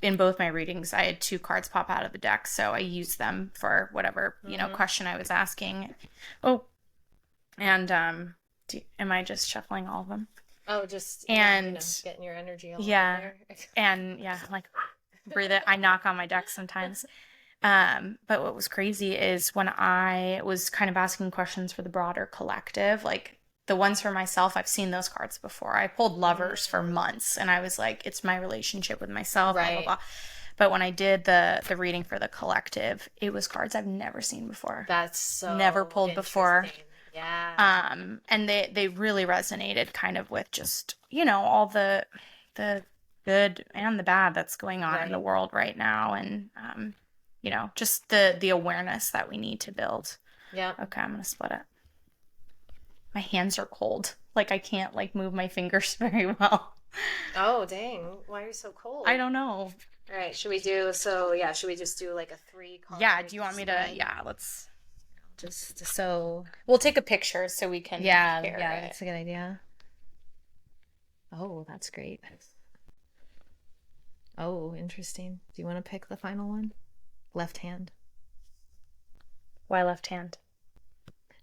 in both my readings, I had 2 cards pop out of the deck, so I used them for whatever question I was asking. Oh, and am I just shuffling all of them? Oh, just and getting your energy all there. And like breathe it. I knock on my deck sometimes. But what was crazy is when I was kind of asking questions for the broader collective, like the ones for myself, I've seen those cards before. I pulled Lovers for months, and I was like, it's my relationship with myself, blah, blah, blah. But when I did the reading for the collective, it was cards I've never seen before. That's so never pulled before. Yeah. And they really resonated kind of with just, all the good and the bad that's going on in the world right now, and just the awareness that we need to build. Yeah. Okay, I'm gonna split it. My hands are cold. Like, I can't, like, move my fingers very well. Oh, dang. Why are you so cold? I don't know. All right, should we just do, like, a 3 card? Yeah, do you want me to, let's just, so... We'll take a picture so we can compare it. That's a good idea. Oh, that's great. Oh, interesting. Do you want to pick the final one? Left hand. Why left hand?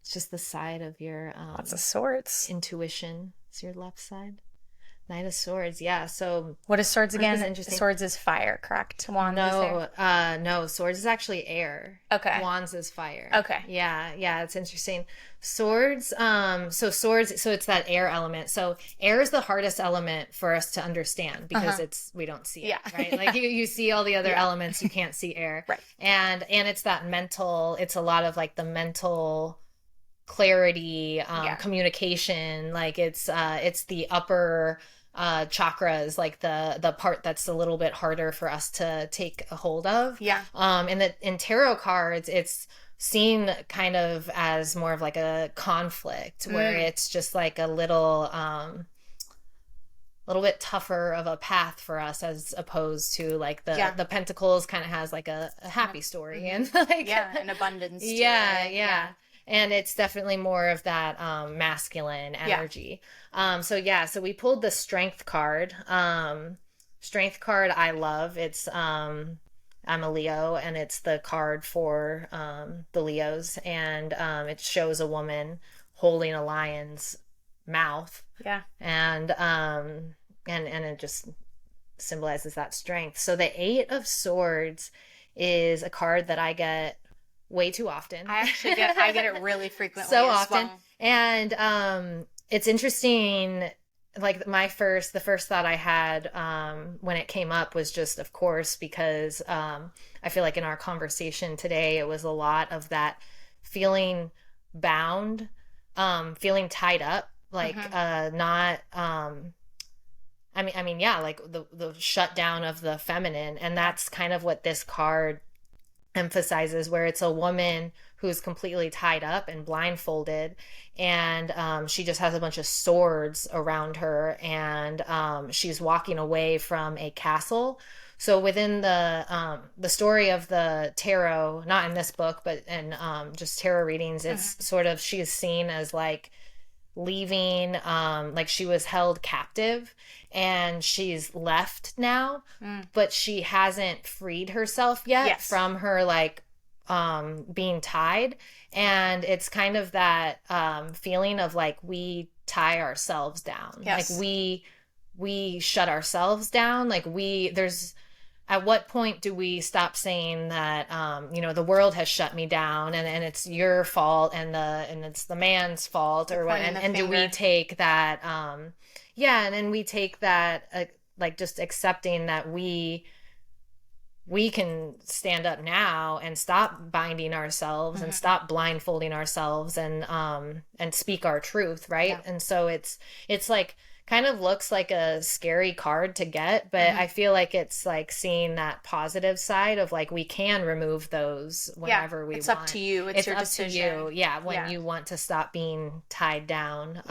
It's just the side of your lots of swords. Intuition. It's your left side. Knight of Swords. Yeah. So what is swords again? Swords is fire, correct? Wands is air? No. Swords is actually air. Okay. Wands is fire. Okay. Yeah. It's interesting. Swords. So swords. So it's that air element. So air is the hardest element for us to understand because we don't see it. Right. Like you see all the other elements, you can't see air. Right. And it's that mental. It's a lot of like the mental clarity, communication. Like it's the upper chakras, like the part that's a little bit harder for us to take a hold of. Yeah. In tarot cards, it's seen kind of as more of like a conflict where it's just like a little bit tougher of a path for us, as opposed to like the pentacles kind of has like a happy story and like an abundance to yeah. And it's definitely more of that masculine energy. So we pulled the strength card. Strength card I love. It's I'm a Leo, and it's the card for the Leos, and it shows a woman holding a lion's mouth. Yeah. And it just symbolizes that strength. So the Eight of Swords is a card that I get way too often. I get it really frequently. So often. Well. And it's interesting, like the first thought I had when it came up was just, of course, because I feel like in our conversation today, it was a lot of that feeling bound, feeling tied up, like not I mean yeah, like the shutdown of the feminine. And that's kind of what this card emphasizes, where it's a woman who's completely tied up and blindfolded, and she just has a bunch of swords around her, and she's walking away from a castle. So within the story of the tarot, not in this book, but in just tarot readings, it's sort of, she is seen as like leaving, like she was held captive and she's left now, but she hasn't freed herself yet from her like being tied. And it's kind of that feeling of like we tie ourselves down, like we shut ourselves down, like there's at what point do we stop saying that the world has shut me down and it's your fault and it's the man's fault, or what, and do we take that and then we take that like just accepting that we can stand up now and stop binding ourselves and stop blindfolding ourselves and speak our truth, right? And so it's like kind of looks like a scary card to get, but I feel like it's like seeing that positive side of like we can remove those whenever we want. It's up to you. It's your up decision. To you. When you want to stop being tied down.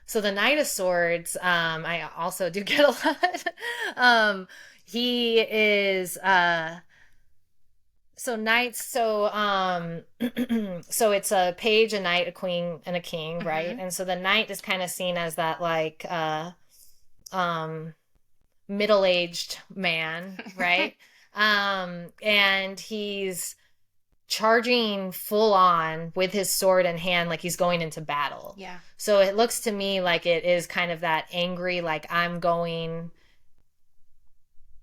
So the Knight of Swords, I also do get a lot. He is so knights, so it's a page, a knight, a queen, and a king, right? And so the knight is kind of seen as that like middle-aged man, right? And he's charging full on with his sword in hand, like he's going into battle. Yeah. So it looks to me like it is kind of that angry, like I'm going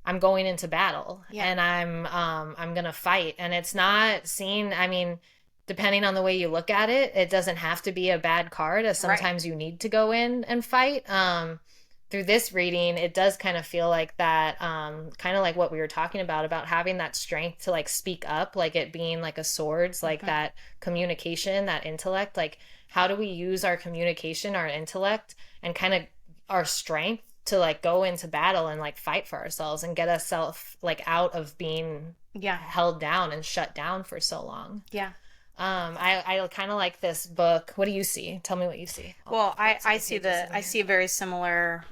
into battle and I'm going to fight. And it's not seen, I mean, depending on the way you look at it, it doesn't have to be a bad card, as sometimes you need to go in and fight. Through this reading, it does kind of feel like that, kind of like what we were talking about having that strength to like speak up, like it being like a swords, like that communication, that intellect, like how do we use our communication, our intellect, and kind of our strength to like go into battle and like fight for ourselves and get ourselves like out of being held down and shut down for so long. I kind of like this book. What do you see? Tell me what you see. Well, I see a very similar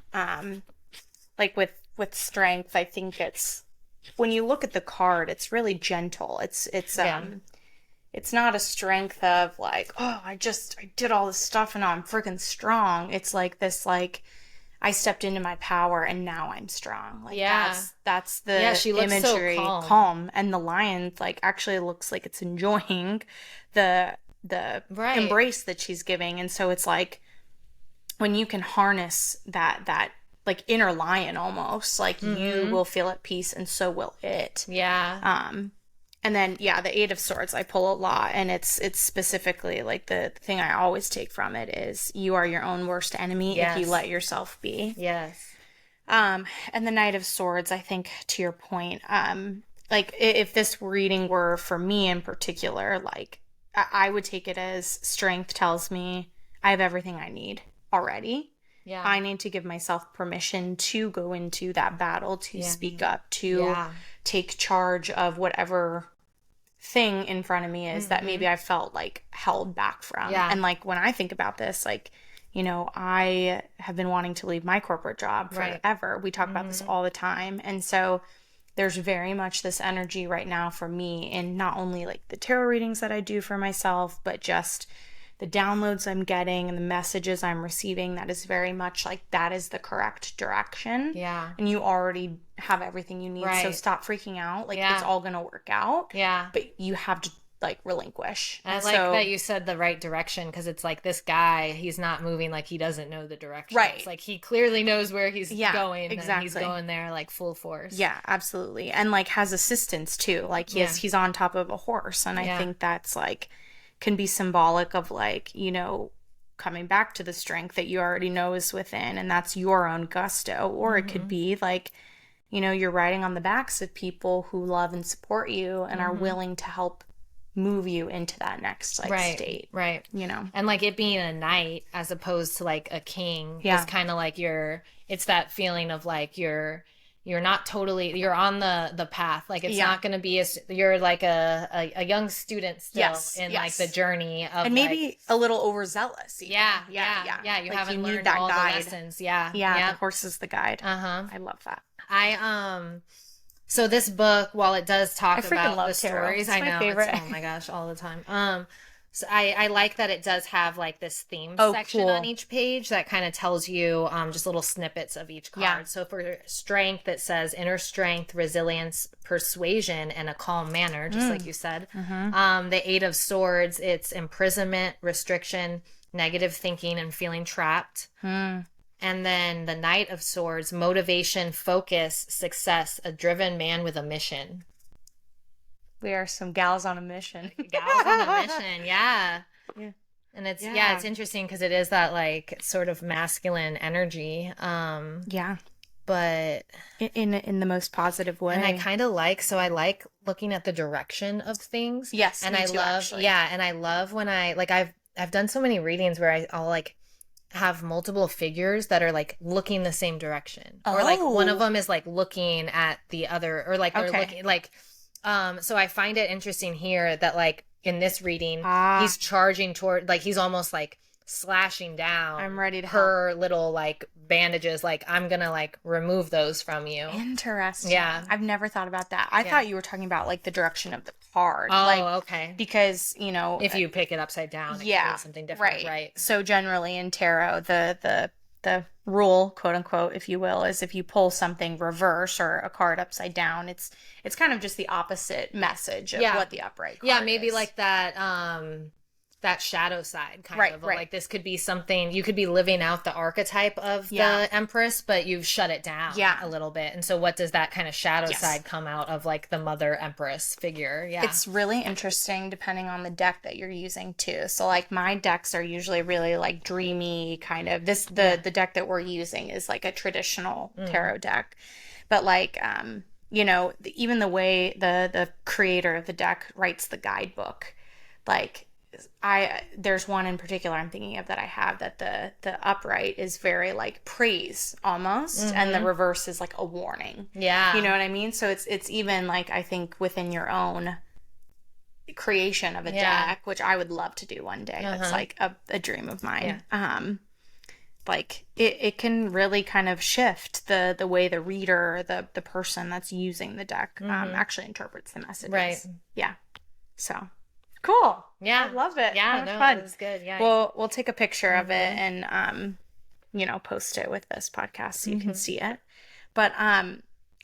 like with strength. I think it's, when you look at the card, it's really gentle. It's not a strength of like, oh, I did all this stuff and now I'm freaking strong. It's like this, like, I stepped into my power and now I'm strong. Like that's the she looks imagery. So calm. And the lion like actually looks like it's enjoying the embrace that she's giving. And so it's like when you can harness that like inner lion almost, like you will feel at peace and so will it. And then, the Eight of Swords, I pull a lot, and it's specifically, like, the thing I always take from it is you are your own worst enemy if you let yourself be. And the Knight of Swords, I think, to your point, like, if this reading were for me in particular, like, I would take it as strength tells me I have everything I need already. Yeah. I need to give myself permission to go into that battle, to speak up, to take charge of whatever thing in front of me is that maybe I felt like held back from. And like when I think about this, like, you know, I have been wanting to leave my corporate job forever. We talk about this all the time. And so there's very much this energy right now for me in not only like the tarot readings that I do for myself, but just the downloads I'm getting and the messages I'm receiving, that is very much like that is the correct direction. Yeah. And you already have everything you need. Right. So stop freaking out. Like it's all going to work out. Yeah. But you have to like relinquish. I like that you said the right direction, because it's like this guy, he's not moving like he doesn't know the direction. Right. It's like he clearly knows where he's going. Exactly. And he's going there like full force. Yeah, absolutely. And like has assistance too. Like he's on top of a horse. And I think that's like can be symbolic of like, you know, coming back to the strength that you already know is within, and that's your own gusto. Or it could be like, you know, you're riding on the backs of people who love and support you and are willing to help move you into that next like state. Right. You know. And like it being a knight as opposed to like a king is kind of like it's that feeling of like you're not totally, you're on the path. Like it's not going to be you're like a young student still in like the journey of, and maybe a little overzealous. Even. Yeah. You like haven't you learned need that all guide. the lessons. Yeah. The horse is the guide. I love that. So this book, while it does talk about the stories, I know, favorite. oh my gosh, all the time. So I like that it does have like this theme section on each page that kind of tells you just little snippets of each card. Yeah. So for strength, it says inner strength, resilience, persuasion, and a calm manner, just like you said. The Eight of Swords, it's imprisonment, restriction, negative thinking, and feeling trapped. And then the Knight of Swords, motivation, focus, success, a driven man with a mission. We are some gals on a mission. Gals on a mission, yeah. And it's it's interesting because it is that like sort of masculine energy. But in the most positive way. And I kind of like looking at the direction of things. Yes, and me I too, love actually. And I love when I like I've done so many readings where I'll like have multiple figures that are like looking the same direction, or like one of them is like looking at the other, or like they're looking like. So I find it interesting here that like in this reading, he's charging toward, like he's almost like slashing down. I'm ready to her little like bandages. Like I'm gonna like remove those from you. Interesting. Yeah, I've never thought about that. I thought you were talking about like the direction of the card. Oh, like, okay. Because you know, if you pick it upside down, it can be something different, right? So generally in tarot, the rule, quote unquote, if you will, is if you pull something reverse or a card upside down, it's kind of just the opposite message of what the upright card maybe is. Like that shadow side kind of like this could be something you could be living out the archetype of the Empress, but you've shut it down a little bit. And so what does that kind of shadow side come out of, like the Mother Empress figure? It's really interesting depending on the deck that you're using too. So like my decks are usually really like dreamy kind of the deck that we're using is like a traditional tarot deck, but like you know, even the way the creator of the deck writes the guidebook, like there's one in particular I'm thinking of that I have that the upright is very like praise almost, and the reverse is like a warning. Yeah, you know what I mean? So it's even like, I think within your own creation of a deck, which I would love to do one day. That's like a dream of mine. Like it can really kind of shift the way the reader, the person that's using the deck actually interprets the messages. Right. Yeah. So cool. Yeah. I love it. Yeah, no, fun. It was good. Yeah. We'll take a picture of it and you know, post it with this podcast so you can see it. But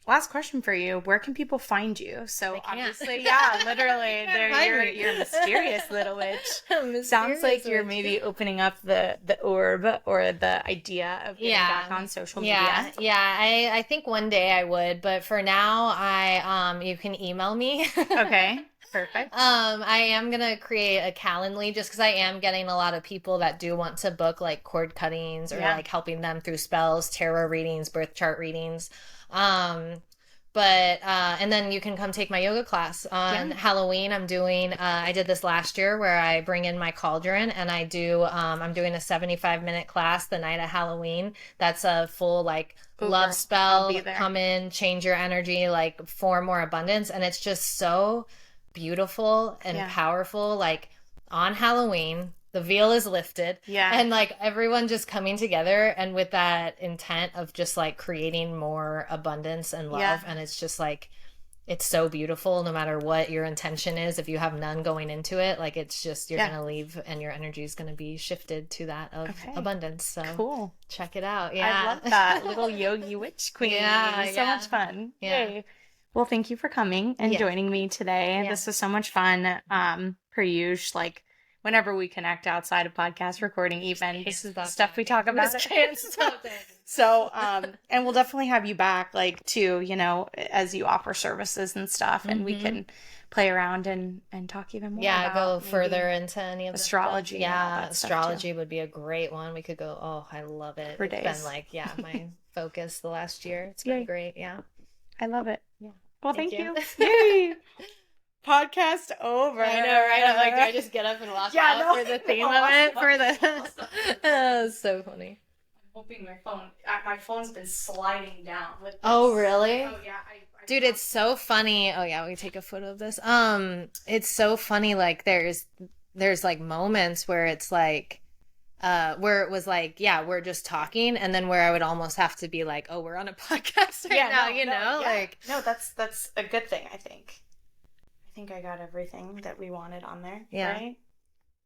last question for you. Where can people find you? So obviously, literally, you're a mysterious little witch. Sounds like you're maybe opening up the orb or the idea of getting back on social media. Yeah. I think one day I would, but for now, you can email me. Okay. Perfect. I am gonna create a Calendly just because I am getting a lot of people that do want to book like cord cuttings or like helping them through spells, tarot readings, birth chart readings. But But and then you can come take my yoga class on Halloween. I did this last year where I bring in my cauldron and I'm doing a 75-minute class the night of Halloween. That's a full like love spell, come in, change your energy, like for more abundance. And it's just so beautiful and powerful. Like on Halloween, the veil is lifted. Yeah. And like everyone just coming together and with that intent of just like creating more abundance and love. Yeah. And it's just like, it's so beautiful no matter what your intention is. If you have none going into it, like it's just, you're going to leave and your energy is going to be shifted to that of abundance. So cool. Check it out. Yeah. I love that. Little yogi witch queen. Yeah. So much fun. Yeah. Yay. Well, thank you for coming and joining me today. Yeah. This was so much fun. Per usual, like, whenever we connect outside of podcast recording, even this is the stuff we talk about. So, and we'll definitely have you back, like, too, you know, as you offer services and stuff, and we can play around and talk even more. Yeah, go further into any of the astrology. Yeah, astrology would be a great one. We could go. Oh, I love it. For days. It's been like, my focus the last year. It's been great. Yeah, I love it. Yeah. Well, thank you. Yay. Podcast over. I know, right? I'm like, do I just get up and walk out for the theme of it? It's so funny. I'm hoping my phone's been sliding down with this. Oh, really? Oh, yeah. Dude, it's so funny. Oh, yeah, we take a photo of this. It's so funny. Like, there's like moments where it's like, where it was like, we're just talking, and then where I would almost have to be like, oh, we're on a podcast right now, you know? Like, no, that's a good thing, I think. I think I got everything that we wanted on there, right?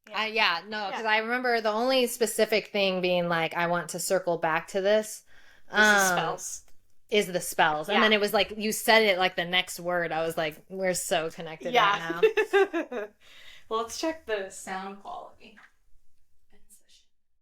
Because I remember the only specific thing being like, I want to circle back to this. Is the spells. Yeah. And then it was like, you said it like the next word. I was like, we're so connected right now. Well, let's check the sound quality.